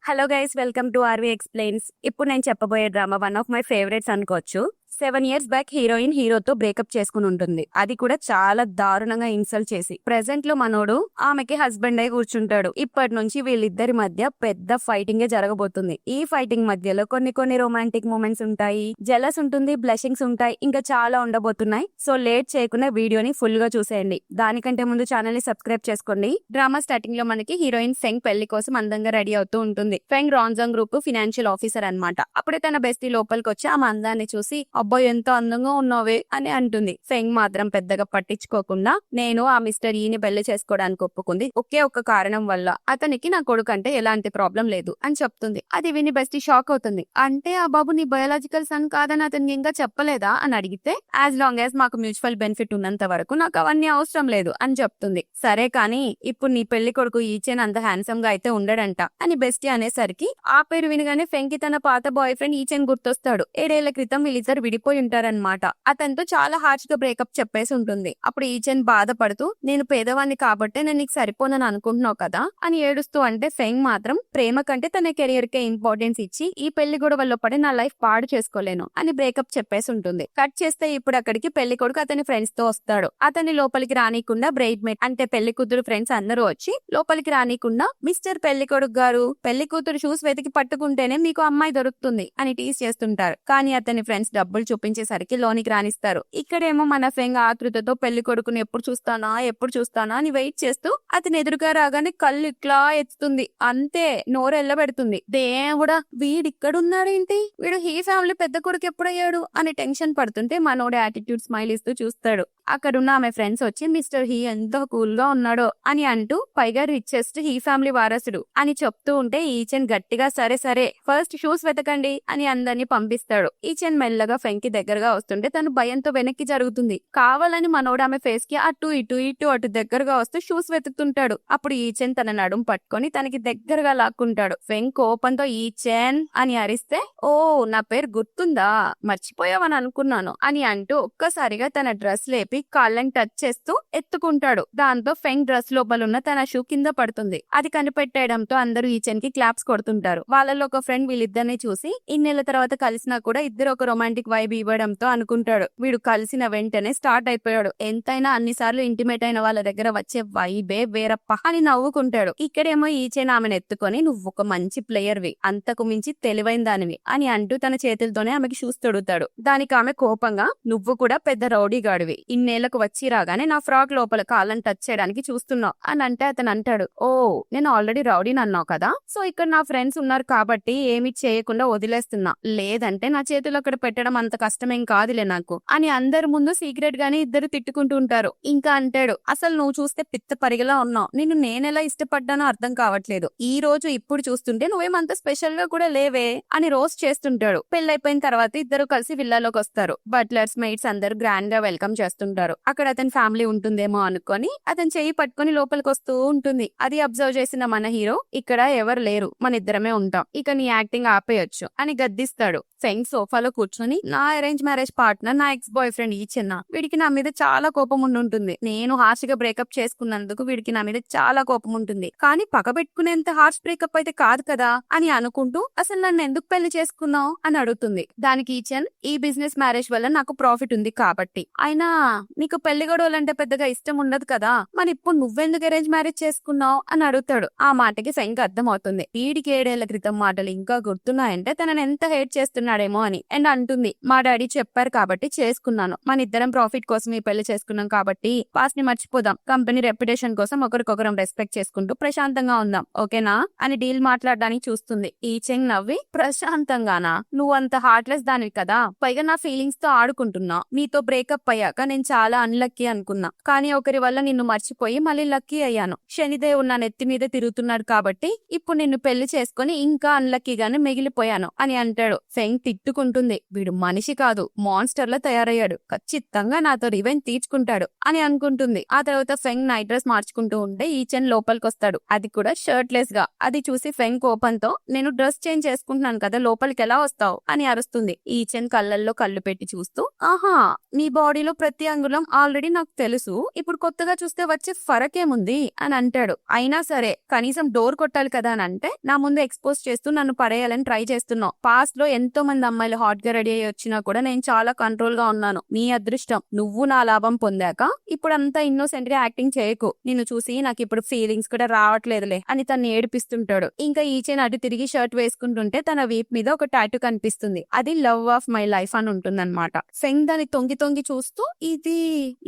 Hello guys, welcome to RV explains. ఇప్పుడు నేను చెప్పబోయే drama one of my favourites అనుకోవచ్చు. 7 years బ్యాక్ హీరోయిన్ హీరోతో బ్రేకప్ చేసుకుని ఉంటుంది. అది కూడా చాలా దారుణంగా ఇన్సల్ట్ చేసి. ప్రెసెంట్ లో మనోడు ఆమెకి హస్బెండ్ అయి కూర్చుంటాడు. ఇప్పటి నుంచి వీళ్ళిద్దరి మధ్య పెద్ద ఫైటింగ్ జరగబోతుంది. ఈ ఫైటింగ్ మధ్యలో కొన్ని రొమాంటిక్ మూమెంట్స్ ఉంటాయి, జెలస్ ఉంటుంది, బ్లెషింగ్స్ ఉంటాయి, ఇంకా చాలా ఉండబోతున్నాయి. సో లేట్ చేయకుండా వీడియోని ఫుల్ గా చూసేయండి. దానికంటే ముందు ఛానల్ ని సబ్స్క్రైబ్ చేసుకోండి. డ్రామా స్టార్టింగ్ లో మనకి హీరోయిన్ ఫెంగ్ పెళ్లి కోసం అందంగా రెడీ అవుతూ ఉంటుంది. ఫెంగ్ రాన్జాంగ్ గ్రూప్ ఫినాన్షియల్ ఆఫీసర్ అన్నమాట. అప్పుడే తన బెస్టీ లోపలికి వచ్చి ఆమె అందాన్ని చూసి అబ్బాయి ఎంత అందంగా ఉన్నావే అని అంటుంది. ఫెంగ్ మాత్రం పెద్దగా పట్టించుకోకుండా నేను ఆ మిస్టర్ ఈని పెళ్లి చేసుకోవడానికి ఒప్పుకుంది ఒకే ఒక్క కారణం వల్ల. అతనికి నా కొడుకు అంటే ఎలాంటి ప్రాబ్లం లేదు అని చెప్తుంది. అది విని బెస్టీ షాక్ అవుతుంది. అంటే ఆ బాబు నీ బయోలాజికల్ సన్ కాదని అతనికి ఇంకా చెప్పలేదా అని అడిగితే, యాజ్ లాంగ్ యాజ్ మాకు మ్యూచువల్ బెనిఫిట్ ఉన్నంత వరకు నాకు అవన్నీ అవసరం లేదు అని చెప్తుంది. సరే కానీ ఇప్పుడు నీ పెళ్లి కొడుకు ఈచెన్ అంత హ్యాండ్సమ్ గా అయితే ఉండడంట అని బెస్టీ అనేసరికి ఆ పేరు వినగానే ఫెంగ్ కి తన పాత బాయ్ ఫ్రెండ్ ఈచెన్ గుర్తొస్తాడు. 7 ఏళ్ల క్రితం వీళ్ళిద్దరు విడిపోయి ఉంటారనమాట. అతనితో చాలా హార్ష్ గా బ్రేకప్ చెప్పేసి ఉంటుంది. అప్పుడు ఈచెన్ బాధపడుతూ, నేను పేదవాన్ని కాబట్టే నేను నీకు సరిపోనని అనుకుంటున్నావు కదా అని ఏడుస్తూ అంటే, ఫెంగ్ మాత్రం ప్రేమ కంటే తన కెరియర్ కే ఇంపార్టెన్స్ ఇచ్చి ఈ పెళ్లి గొడవల్లో పడి నా లైఫ్ పాడు చేసుకోలేను అని బ్రేకప్ చెప్పేసి ఉంటుంది. కట్ చేస్తే ఇప్పుడు అక్కడికి పెళ్లి కొడుకు అతని ఫ్రెండ్స్ తో వస్తాడు. అతన్ని లోపలికి రానికుండా బ్రైడ్ మేట్ అంటే పెళ్లి కూతురు ఫ్రెండ్స్ అందరూ వచ్చి లోపలికి రానికుండా, మిస్టర్ పెళ్లి కొడుకు గారు, పెళ్లి కూతురు షూస్ వెతికి పట్టుకుంటేనే మీకు అమ్మాయి దొరుకుతుంది అని టీస్ చేస్తుంటారు. కానీ అతని ఫ్రెండ్స్ డబ్బులు చూపించేసరికి లోనికి రానిస్తారు. ఇక్కడేమో మన ఫెంగ్ ఆతృతతో పెళ్లి కొడుకుని ఎప్పుడు చూస్తానా అని వెయిట్ చేస్తూ అతని ఎదురుగా రాగానే కళ్ళు ఇట్లా ఎత్తుతుంది. అంతే, నోరు ఎల్లబెడుతుంది. దేవుడా, వీడిక్కడున్నాడేంటి, వీడు హీ ఫ్యామిలీ పెద్ద కొడుకు ఎప్పుడయ్యాడు అని టెన్షన్ పడుతుంటే మనోడు యాటిట్యూడ్ స్మైల్ ఇస్తూ చూస్తాడు. అక్కడున్న ఆమె ఫ్రెండ్స్ వచ్చి మిస్టర్ హీ ఎంత కూల్ గా ఉన్నాడో అని అంటూ, పైగా రిచెస్ట్ హీ ఫ్యామిలీ వారసుడు అని చెప్తూ ఉంటే ఈచెన్ గట్టిగా సరే సరే ఫస్ట్ షూస్ వెతకండి అని అందరినీ పంపిస్తాడు. ఈచెన్ మెల్లగా ఫెంగ్ కి దగ్గరగా వస్తుంటే తను భయంతో వెనక్కి జరుగుతుంది. కావాలని మనోడు ఆమె ఫేస్ కి అటు అటు దగ్గరగా వస్తూ షూస్ వెతుకుతుంటాడు. అప్పుడు ఈచెన్ తన నడుం పట్టుకొని తనకి దగ్గరగా లాక్కుంటాడు. ఫెంగ్ కోపంతో ఈచెన్ అని అరిస్తే, ఓ నా పేరు గుర్తుందా, మర్చిపోయావని అనుకున్నాను అని అంటూ ఒక్కసారిగా తన డ్రెస్ లేపి కాళ్ళని టచ్ చేస్తూ ఎత్తుకుంటాడు. దాంతో ఫెంగ్ డ్రెస్ లోపలున్న తన షూ కింద పడుతుంది. అది కనిపెట్టేయడంతో అందరూ ఈచెన్ కి క్లాప్స్ కొడుతుంటారు. వాళ్ళలో ఒక ఫ్రెండ్ వీళ్ళిద్దరిని చూసి ఇన్నేళ్ల తర్వాత కలిసినా కూడా ఇద్దరు ఒక రొమాంటిక్ వైబ్ ఇవ్వడంతో అనుకుంటాడు వీడు కలిసిన వెంటనే స్టార్ట్ అయిపోయాడు. ఎంతైనా అన్నిసార్లు ఇంటిమేట్ అయిన వాళ్ళ దగ్గర వచ్చే వైబే వేరప్ప అని నవ్వుకుంటాడు. ఇక్కడేమో ఈచెన్ ఆమెను ఎత్తుకొని, నువ్వు ఒక మంచి ప్లేయర్వి, అంతకు మించి తెలివైన దానివి అని అంటూ తన చేతులతోనే ఆమెకి షూస్ తొడుగుతాడు. దానికి ఆమె కోపంగా, నువ్వు కూడా పెద్ద రౌడీ గాడివి, ఇన్నేళ్లకు వచ్చి రాగానే నా ఫ్రాక్ లోపల కాళ్ళని టచ్ చేయడానికి చూస్తున్నావు అని అంటే అతను అంటాడు, ఓ నేను ఆల్రెడీ రౌడీని అన్నావు కదా, సో ఇక్కడ నా ఫ్రెండ్స్ ఉన్నారు కాబట్టి ఏమి చేయకుండా వదిలేస్తున్నా, లేదంటే నా చేతులు అక్కడ పెట్టడం అంత కష్టమేం కాదులే నాకు అని అందరి ముందు సీక్రెట్ గానే ఇద్దరు తిట్టుకుంటూ ఉంటారు. ఇంకా అంటాడు, అసలు నువ్వు చూస్తే పిత్త పరిగలా ఉన్నావు, నిన్ను నేనెలా ఇష్టపడ్డానో అర్థం కావట్లేదు, ఈ రోజు ఇప్పుడు చూస్తుంటే నువ్వేమంత స్పెషల్ గా కూడా లేవే అని రోస్ట్ చేస్తుంటాడు. పెళ్ళైపోయిన తర్వాత ఇద్దరు కలిసి విల్లాలోకి వస్తారు. బట్లర్స్, మెయిట్స్ అందరు గ్రాండ్ గా వెల్కమ్ చేస్తుంటారు. అక్కడ అతని ఫ్యామిలీ ఉంటుందేమో అనుకొని అతని చెయ్యి పట్టుకొని లోపలికి వస్తూ ఉంటుంది. అది అబ్జర్వ్ చేసిన మన హీరో, ఇక్కడ ఎవరు లేరు, మన ఇద్దరమే ఉంటాం, ఇక నీ యాక్టింగ్ ఆపేయొచ్చు అని గద్దిస్తాడు. ఫెంగ్ సోఫాలో కూర్చొని, నా అరేంజ్ మ్యారేజ్ పార్ట్నర్ నా ఎక్స్ బాయ్ ఫ్రెండ్ ఈచెన్, వీడికి నా మీద చాలా కోపం ఉంటుంది, నేను హార్ష్ గా బ్రేకప్ చేసుకున్నందుకు వీడికి నా మీద చాలా కోపం ఉంటుంది, కానీ పగబెట్టుకునేంత హార్ష్ బ్రేకప్ అయితే కాదు కదా అని అనుకుంటూ, అసలు నన్ను ఎందుకు పెళ్లి చేసుకున్నావు అని అడుగుతుంది. దానికి ఈచెన్, ఈ బిజినెస్ మ్యారేజ్ వల్ల నాకు ప్రాఫిట్ ఉంది కాబట్టి, అయినా నీకు పెళ్లి గొడవలంటే పెద్దగా ఇష్టం ఉండదు కదా, మరి ఇప్పుడు నువ్వెందుకు అరేంజ్ మ్యారేజ్ చేసుకున్నావు అని అడుగుతాడు. ఆ మాటకి ఫెంగ్ అర్థం అవుతుంది, వీడికి 7 ఏళ్ల క్రితం మాటలు ఇంకా గుర్తున్నాయంటే తనని ఎంత హేట్ చేస్తున్నాడేమో అని. అండ్ అంటుంది, మా డాడీ చెప్పారు కాబట్టి చేసుకున్నాను, మన ఇద్దరం ప్రాఫిట్ కోసం ఈ పెళ్లి చేసుకున్నాం కాబట్టి పాస్ట్ ని మర్చిపోదాం, కంపెనీ రెప్యుటేషన్ కోసం ఒకరికొకరం రెస్పెక్ట్ చేసుకుంటూ ప్రశాంతంగా ఉందాం, ఓకేనా అని డీల్ మాట్లాడడానికి చూస్తుంది. ఈచెన్ నవ్వి, ప్రశాంతంగానా, నువ్వు అంత హార్ట్లెస్ దానివి కదా, పైగా నా ఫీలింగ్స్ తో ఆడుకుంటున్నావు, నీతో బ్రేకప్ అయ్యాక నేను చాలా అన్లక్కీ అనుకున్నా, కానీ ఒకరి వల్ల నిన్ను మర్చిపోయి మళ్ళీ లక్కీ అయ్యాను, శనిదేవుడు నా నెత్తి మీద తిరుగుతున్నాడు కాబట్టి ఇప్పుడు నిన్ను పెళ్లి చేసుకుని ఇంకా అన్లక్కీగానే మిగిలిపోయాను అని అంటాడు. ఫెంగ్ తిట్టుకుంటుంది, వీడు మనిషి కాదు మాన్స్టర్ లా తయారయ్యాడు, ఖచ్చితంగా నాతో రివెంజ్ తీర్చుకుంటాడు అని అనుకుంటుంది. ఆ తర్వాత ఫెంగ్ నైట్ డ్రెస్ మార్చుకుంటూ ఉంటే ఈచెన్ లోపలికి వస్తాడు, అది కూడా షర్ట్ లెస్ గా. అది చూసి ఫెంగ్ కోపంతో నేను డ్రెస్ చేంజ్ చేసుకుంటున్నాను కదా లోపలికి ఎలా వస్తావు అని అరుస్తుంది. ఈచెన్ కళ్ళల్లో కళ్ళు పెట్టి చూస్తూ, ఆహా నీ బాడీలో ప్రతి అంగుళం ఆల్రెడీ నాకు తెలుసు, ఇప్పుడు కొత్తగా చూస్తే వచ్చే ఫరకేముంది అని అంటాడు. అయినా సరే కనీసం డోర్ కొట్టాలి కదా అని అంటే నా ముందు ఎక్స్పోజ్ చేస్తూ నన్ను పడేయాలని ట్రై చేస్తున్నావు. పాస్ట్ లో ఎంతో మంది అమ్మాయిలు హాట్ గా రెడీ అయ్యి వచ్చినా కూడా నేను చాలా కంట్రోల్ గా ఉన్నాను. నీ అదృష్టం నువ్వు నా లాభం పొందాక ఇప్పుడు అంతా ఇన్నోసెంట్ గా యాక్టింగ్ చేయకు. నిన్ను చూసి నాకు ఇప్పుడు ఫీలింగ్స్ కూడా రావట్లేదులే అని తను ఏడిపిస్తుంటాడు. ఇంకా ఈచెన్ అటు తిరిగి షర్ట్ వేసుకుంటుంటే తన వీప్ మీద ఒక టాటూ కనిపిస్తుంది. అది లవ్ ఆఫ్ మై లైఫ్ అని ఉంటుందన్నమాట. ఫెంగ్ దాన్ని తొంగి తొంగి చూస్తూ ఇది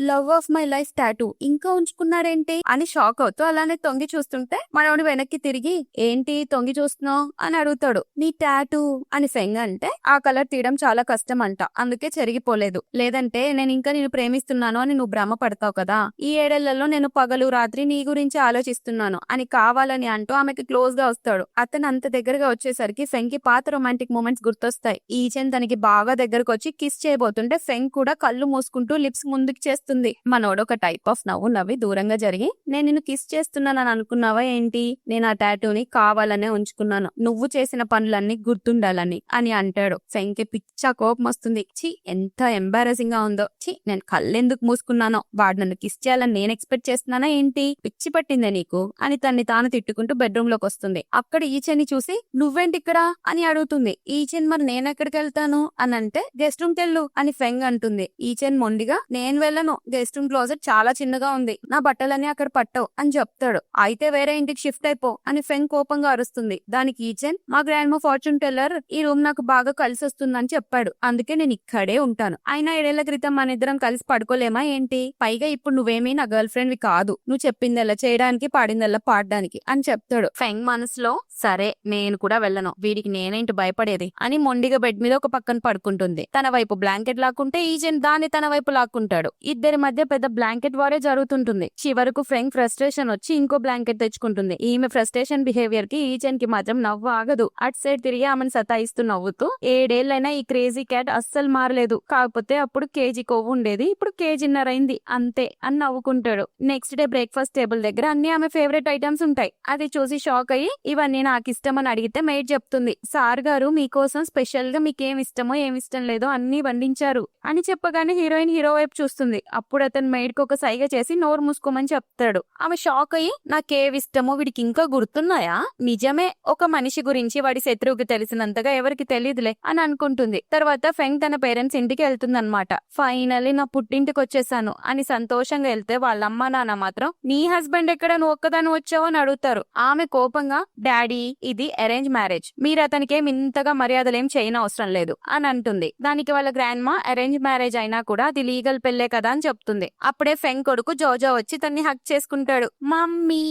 love of my life tattoo ఇంకా ఉంచుకున్నాడేంటి అని షాక్ అవుతూ అలానే తొంగి చూస్తుంటే మనోడు వెనక్కి తిరిగి ఏంటి తొంగి చూస్తున్నావు అని అడుగుతాడు. నీ టాటూ అని ఫెంగ్ అంటే ఆ కలర్ తీయడం చాలా కష్టం అంట, అందుకే చెరిగిపోలేదు, లేదంటే నేను ఇంకా నేను ప్రేమిస్తున్నాను అని నువ్వు భ్రమ పడతావు కదా. ఈ 7 ఏళ్లలో నేను పగలు రాత్రి నీ గురించి ఆలోచిస్తున్నాను అని కావాలని అంటూ ఆమెకి క్లోజ్ గా వస్తాడు. అతను అంత దగ్గరగా వచ్చేసరికి ఫెంగ్ కి పాత రొమాంటిక్ మూమెంట్స్ గుర్తొస్తాయి. ఈచెన్ తనకి బాగా దగ్గరకు వచ్చి కిస్ చేయబోతుంటే ఫెంగ్ కూడా కళ్ళు మూసుకుంటూ లిప్స్ ముందుకు చేస్తుంది. మనోడు ఒక టైప్ ఆఫ్ నవ్వు నవ్వి దూరంగా జరిగి నేను నిన్ను కిస్ చేస్తున్నానని అనుకున్నావా ఏంటి, నేను ఆ టాటూని కావాలనే ఉంచుకున్నాను, నువ్వు చేసిన పనులన్నీ గుర్తుండాలని అని అంటాడు. ఫెంగ్ కి పిచ్చ కోపం వస్తుంది. ఛీ ఎంత ఎంబారసింగ్ గా ఉందో, ఛీ నేను కళ్ళెందుకు మూసుకున్నానో, వాడు నన్ను కిస్ చేయాలని నేను ఎక్స్పెక్ట్ చేస్తున్నానా ఏంటి, పిచ్చి పట్టిందే నీకు అని తన్ని తాను తిట్టుకుంటూ బెడ్రూమ్ లోకి వస్తుంది. అక్కడ ఈచెన్ ని చూసి నువ్వేంటి ఇక్కడ అని అడుగుతుంది. ఈచెన్ మరి నేనెక్కడికి వెళ్తాను అని అంటే గెస్ట్ రూమ్ కెళ్ళు అని ఫెంగ్ అంటుంది. ఈచెన్ మొండిగా నేను వెళ్ళను, గెస్ట్ రూమ్ క్లోజెట్ చాలా చిన్నగా ఉంది, నా బట్టలన్నీ అక్కడ పట్టవు అని చెప్తాడు. అయితే వేరే ఇంటికి షిఫ్ట్ అయిపో అని ఫెంగ్ కోపంగా అరుస్తుంది. దానికి ఈచెన్ మా గ్రాండ్ మా ఫార్చ్యూన్ టెల్లర్ ఈ రూమ్ నాకు బాగా కలిసి వస్తుందని చెప్పాడు, అందుకే నేను ఇక్కడే ఉంటాను. అయినా 7 ఏళ్ల క్రితం మన ఇద్దరం కలిసి పడుకోలేమా ఏంటి, పైగా ఇప్పుడు నువ్వేమీ నా గర్ల్ ఫ్రెండ్ వి కాదు, నువ్వు చెప్పిందల్లా చేయడానికి పాడిందల్లా పాడడానికి అని చెప్తాడు. ఫెంగ్ మనసులో సరే నేను కూడా వెళ్ళను, వీడికి నేనేంటి భయపడేది అని మొండిగా బెడ్ మీద ఒక పక్కన పడుకుంటుంది. తన వైపు బ్లాంకెట్ లాక్కుంటే ఈచెన్ దాన్ని తన వైపు లాక్కుంటాడు. ఇద్దరి మధ్య పెద్ద బ్లాంకెట్ వారే జరుగుతుంటుంది. చివరకు ఫెంగ్ ఫ్రస్ట్రేషన్ వచ్చి ఇంకో బ్లాంకెట్ తెచ్చుకుంటుంది. ఈమె ఫ్రస్ట్రేషన్ బిహేవియర్ కి ఈచెన్ కి మాత్రం నవ్వు ఆగదు. అటు సైడ్ తిరిగి ఆమెను సతాయిస్తూ నవ్వుతూ 7 ఏళ్లైనా ఈ క్రేజీ క్యాట్ అస్సలు మారలేదు, కాకపోతే అప్పుడు కేజీ కొవ్వు ఉండేది, ఇప్పుడు కేజీన్నర అయింది అంతే అని నవ్వుకుంటాడు. నెక్స్ట్ డే బ్రేక్ఫాస్ట్ టేబుల్ దగ్గర అన్ని ఆమె ఫేవరెట్ ఐటమ్స్ ఉంటాయి. అది చూసి షాక్ అయ్యి ఇవన్నీ నాకు ఇష్టం అని అడిగితే మేడ్ చెప్తుంది, సార్ గారు మీకోసం స్పెషల్ గా మీకేం ఇష్టమో ఏమి ఇష్టం లేదో అన్ని వండించారు అని చెప్పగానే హీరోయిన్ హీరో వైపు చూస్తుంది. అప్పుడు అతను మేడ్ కి ఒక సైగ చేసి నోరు మూసుకోమని చెప్తాడు. ఆమె షాక్ అయ్యి నాకేవి ఇష్టమో వీడికి ఇంకా గుర్తున్నాయా, నిజమే ఒక మనిషి గురించి వాడి శత్రువుకి తెలిసినంతగా ఎవరికి తెలియదులే అని అనుకుంటుంది. తర్వాత ఫెంగ్ తన పేరెంట్స్ ఇంటికి వెళ్తుంది అనమాట. ఫైనల్లీ నా పుట్టింటికి వచ్చేసాను అని సంతోషంగా వెళ్తే వాళ్ళ అమ్మ నాన్న మాత్రం నీ హస్బెండ్ ఎక్కడ, నువ్వు ఒక్కదాని వచ్చావు అని అడుగుతారు. ఆమె కోపంగా డాడీ ఇది అరేంజ్ మ్యారేజ్, మీరు అతనికి ఏం ఇంతగా మర్యాదలేం చేయని అవసరం లేదు అని అంటుంది. దానికి వాళ్ళ గ్రాండ్ మా అరేంజ్ మ్యారేజ్ అయినా కూడా అది లీగల్ పెళ్లే కదా అని చెప్తుంది. అప్పుడే ఫెంగ్ కొడుకు జోజో వచ్చి తన్ని హక్ చేసుకుంటాడు. మమ్మీ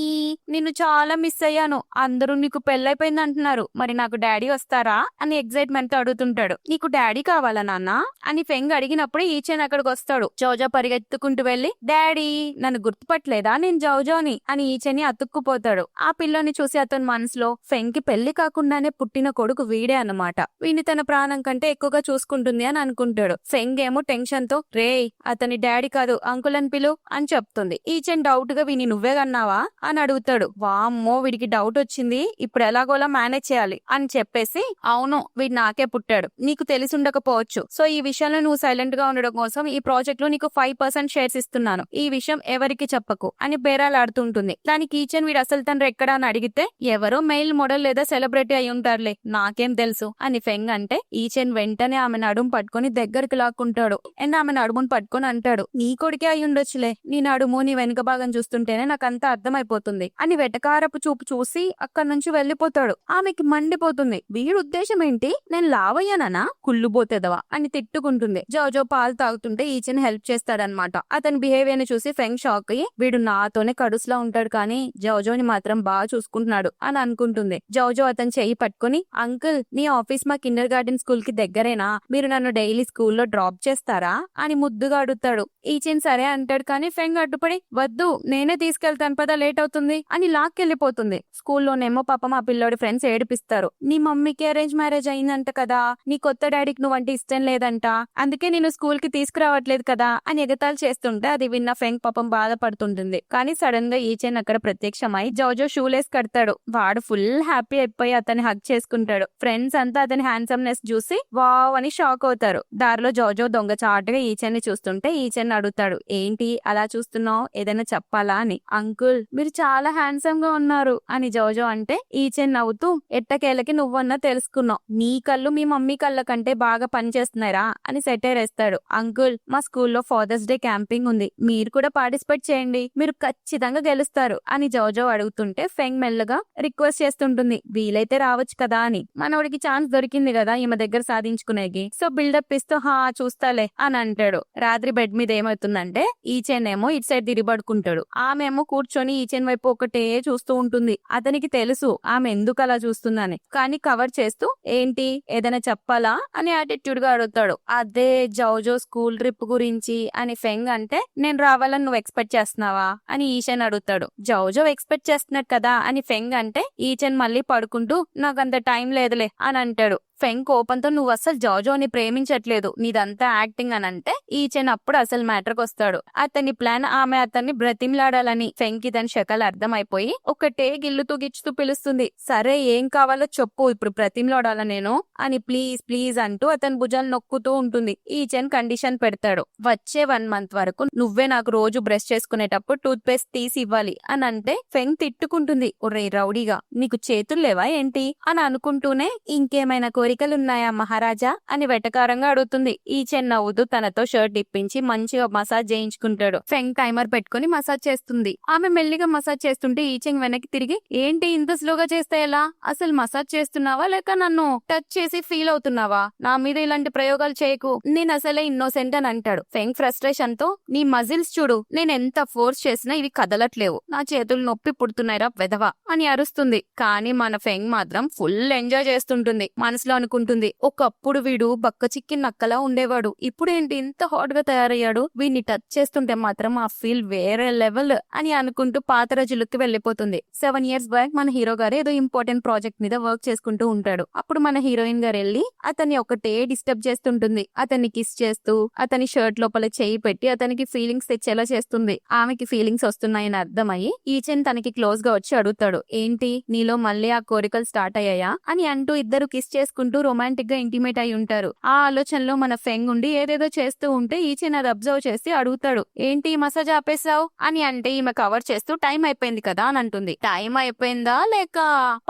నిన్ను చాలా మిస్ అయ్యాను, అందరూ నీకు పెళ్ళైపోయింది అంటున్నారు, మరి నాకు డాడీ వస్తారా అని ఎక్సైట్మెంట్ తో అడుగుతుంటాడు. నీకు డాడీ కావాలా నాన్న అని ఫెంగ్ అడిగినప్పుడు ఈచెన్ అక్కడికి వస్తాడు. జోజో పరిగెత్తుకుంటూ వెళ్లి డాడీ నన్ను గుర్తుపట్టలేదా, నేను జోజోని అని ఈచెన్ అతుక్కుపోతాడు. ఆ పిల్లని చూసి అతని మనసులో ఫెంగ్ కి పెళ్లి కాకుండానే పుట్టిన కొడుకు వీడే అన్నమాట, వీని తన ప్రాణం కంటే ఎక్కువగా చూసుకుంటుంది అని అనుకుంటాడు. ఫెంగ్ ఏమో టెన్షన్ తో రే అతని డాడీ కాదు అంకుల్ అని పిలు అని చెప్తుంది. ఈచెన్ డౌట్ గా వీని నువ్వే కన్నావా అని అడుగుతాడు. వామ్మో వీడికి డౌట్ వచ్చింది, ఇప్పుడు ఎలాగోలా మేనేజ్ చేయాలి అని చెప్పేసి అవును వీడు నాకే పుట్టాడు, నీకు తెలిసి ఉండకపోవచ్చు, సో ఈ విషయంలో నువ్వు సైలెంట్ గా ఉండడం కోసం ఈ ప్రాజెక్ట్ లో నీకు 5% షేర్స్ ఇస్తున్నాను, ఈ విషయం ఎవరికి చెప్పకు అని బేరాలాడుతుంటుంది. దానికి ఈచెన్ వీడు అసలు తండ్రి ఎక్కడా అని అడిగితే ఎవరో మెయిల్ మోడల్ లేదా సెలబ్రిటీ అయి ఉంటారులే నాకేం తెలుసు అని ఫెంగ్ అంటే ఈచెన్ వెంటనే ఆమె నడుము పట్టుకుని దగ్గరికి లాక్కుంటాడు. అండ్ ఆమె నడుమును పట్టుకుని అంటాడు, నీ కొడుకే అయి ఉండొచ్చులే, నీ నడుము నీ వెనుక భాగం చూస్తుంటేనే నాకు అంతా అర్థమైపోతుంది అని వెటకారపు చూపు చూసి అక్కడి నుంచి వెళ్లిపోతాడు. ఆమెకి మండిపోతుంది, వీడు ఉద్దేశం ఏంటి, నేను లావయ్యానా కుళ్ళుబోతేదవా అని తిట్టుకుంటుంది. జోజో పాలు తాగుతుంటే ఈచెన్ హెల్ప్ చేస్తాడనమాట. అతని బిహేవియర్ ని చూసి ఫెంగ్ షాక్ అయ్యి వీడు నాతోనే కడుసులా ఉంటాడు కానీ జోజోని మాత్రం బాగా చూసుకుంటున్నాడు అని అనుకుంటుంది. జోజో అతని చెయ్యి పట్టుకుని అంకుల్ నీ ఆఫీస్ మా కిండర్ గార్డెన్ స్కూల్ కి దగ్గరేనా, మీరు నన్ను డైలీ స్కూల్లో డ్రాప్ చేస్తారా అని ముద్దుగా అడుగుతాడు. ఈచెన్ సరే అంటాడు కానీ ఫెంగ్ అడ్డుపడి వద్దు నేనే తీసుకెళ్తాను పదా లేట్ అవుతుంది అని లాక్కెళ్లిపోతుంది. స్కూల్లోనేమో పాపం ఆ పిల్లోడి ఫ్రెండ్స్ ఏడిపిస్తారు, నీ మమ్మీకి అరేంజ్ మ్యారేజ్ అయిందంట కదా, నీ కొత్త డాడీ నీకు నువ్వంటే ఇష్టం లేదంట, అందుకే నేను స్కూల్ కి తీసుకురావట్లేదు కదా అని ఎగతాళి చేస్తుంటే అది విన్న ఫెంగ్ పాపం బాధపడుతుంటుంది. కానీ సడన్ గా ఈచెన్ అక్కడ ప్రత్యక్షమై జోజో షూలేస్ కడతాడు. వాడు ఫుల్ హ్యాపీ అయిపోయి అతన్ని హగ్ చేసుకుంటాడు. ఫ్రెండ్స్ అంతా అతని హ్యాండ్సమ్నెస్ చూసి వావ్ అని షాక్ అవుతారు. దారిలో జోజో దొంగచాటుగా ఈచెన్ ని చూస్తుంటే ఈచెన్ అడుగుతాడు, ఏంటి అలా చూస్తున్నావు, ఏదైనా చెప్పాలా అని. అంకుల్ మీరు చాలా హ్యాండ్సమ్ గా ఉన్నారు అని జోజో అంటే ఈచెన్ నవ్వుతూ, ఎట్టకేలకి నువ్వన్నా తెలుసుకున్నావు, నీ కళ్ళు మీ మమ్మీ కళ్ళ కంటే బాగా పనిచేస్తున్నారా అని సెటైర్ వేస్తాడు. అంకుల్ మా స్కూల్లో ఫాదర్స్ డే క్యాంపింగ్ ఉంది, మీరు కూడా పార్టిసిపేట్ చేయండి, మీరు ఖచ్చితంగా గెలుస్తారు అని జోజో అడుగుతుంటే ఫెంగ్ మెల్లగా రిక్వెస్ట్ చేస్తుంటుంది, వీలైతే రావచ్చు కదా అని. మనోడికి ఛాన్స్ దొరికింది కదా ఈమె దగ్గర సాధించుకునేకి, సో బిల్డప్ ఇస్తూ హా చూస్తాలే అని అంటాడు. రాత్రి బెడ్ మీద ఏమవుతుందంటే ఈచెన్ ఏమో ఇటు సైడ్ తిరిగిపడుకుంటాడు. ఆమెమో కూర్చొని ఈచెన్ వైపు ఒకటే చూస్తూ ఉంటుంది. అతనికి తెలుసు ఆమె ఎందుకు అలా చూస్తుందని, కానీ కవర్ చేస్తూ ఏంటి ఏదైనా చెప్పాలా అని యాటిట్యూడ్ గా అడుగుతాడు. అదే జోజో స్కూల్ ట్రిప్ గురించి అని ఫెంగ్ అంటే, నేను రావాలని నువ్వు ఎక్స్పెక్ట్ చేస్తున్నావా అని ఈచెన్ అడుగుతాడు. జోజో ఎక్స్పెక్ట్ చేస్తున్నాడు కదా అని ఫెంగ్ అంటే ఈచెన్ మళ్ళీ పడుకుంటూ నాకంత టైం లేదులే అని అంటాడు. ఫెంగ్ కోపంతో నువ్వు అసలు జోజోని ప్రేమించట్లేదు, నీదంతా యాక్టింగ్ అని అంటే ఈచెన్ అప్పుడు అసలు మ్యాటర్కి వస్తాడు. అతని ప్లాన్ ఆమె అతన్ని బ్రతిమలాడాలని. ఫెంగ్ కి దాని శకలు అర్థమైపోయి ఒకటే గిల్లుతూ గిచ్చుతూ పిలుస్తుంది. సరే ఏం కావాలో చెప్పు, ఇప్పుడు బ్రతిమలాడాలా నేను అని ప్లీజ్ ప్లీజ్ అంటూ అతని భుజాలు నొక్కుతూ ఉంటుంది. ఈచెన్ కండిషన్ పెడతాడు, వచ్చే 1 month వరకు నువ్వే నాకు రోజు బ్రష్ చేసుకునేటప్పుడు టూత్ పేస్ట్ తీసి ఇవ్వాలి అని అంటే ఫెంగ్ తిట్టుకుంటుంది, ఒరే రౌడీగా నీకు చేతులు లేవా ఏంటి అని అనుకుంటూనే, ఇంకేమైనా కోరికలున్నాయా మహారాజా అని వెటకారంగా అడుగుతుంది. ఈచెన్ నవ్వుతూ తనతో షర్ట్ ఇప్పించి మంచిగా మసాజ్ చేయించుకుంటాడు. ఫెంగ్ టైమర్ పెట్టుకుని మసాజ్ చేస్తుంది. ఆమె మెల్లిగా మసాజ్ చేస్తుంటే ఈచెన్ వెనక్కి తిరిగి, ఏంటి ఇంత స్లోగా చేస్తే ఎలా, అసలు మసాజ్ చేస్తున్నావా లేక నన్ను టచ్ చేసి ఫీల్ అవుతున్నావా, నా మీద ఇలాంటి ప్రయోగాలు చేయకు, నేను అసలే ఇన్నోసెంట్ అని అంటాడు. ఫెంగ్ ఫ్రస్ట్రేషన్ తో, నీ మజిల్స్ చూడు, నేను ఎంత ఫోర్స్ చేసినా ఇవి కదలట్లేవు, నా చేతులు నొప్పి పుడుతున్నాయిరా వెధవా అని అరుస్తుంది. కానీ మన ఫెంగ్ మాత్రం ఫుల్ ఎంజాయ్ చేస్తుంటుంది. మనసులో అనుకుంటుంది, ఒకప్పుడు వీడు బక్క చిక్కి నక్కలా ఉండేవాడు, ఇప్పుడేంటి ఇంత హాట్ గా తయారయ్యాడు, వీడిని టచ్ చేస్తుంటే మాత్రం ఆ ఫీల్ వేరే లెవెల్ అని అనుకుంటూ పాత రోజులకి వెళ్లిపోతుంది. 7 years బ్యాక్ మన హీరో గారు ఏదో ఇంపార్టెంట్ ప్రాజెక్ట్ మీద వర్క్ చేసుకుంటూ ఉంటాడు. అప్పుడు మన హీరోయిన్ గారు వెళ్ళి అతన్ని ఒకటే డిస్టర్బ్ చేస్తుంటుంది. అతన్ని కిస్ చేస్తూ అతని షర్ట్ లోపల చేయి పెట్టి అతనికి ఫీలింగ్స్ తెచ్చేలా చేస్తుంది. ఆమెకి ఫీలింగ్స్ వస్తున్నాయని అర్థమయ్యి ఈచెన్ తనకి క్లోజ్ గా వచ్చి అడుగుతాడు, ఏంటి నీలో మళ్ళీ ఆ కోరికలు స్టార్ట్ అయ్యాయా అని అంటూ ఇద్దరు కిస్ చేసుకుంటూ రొమాంటిక్ గా ఇంటిమేట్ అయి ఉంటారు. ఆ ఆలోచనలో మన ఫెంగ్ ఉండి ఏదేదో చేస్తూ ఉంటే ఈచెన్ అది అబ్జర్వ్ చేసి అడుగుతాడు, ఏంటి మసాజ్ ఆపేసావు అని అంటే ఈమె కవర్ చేస్తూ టైం అయిపోయింది కదా అని అంటుంది. టైం అయిపోయిందా లేక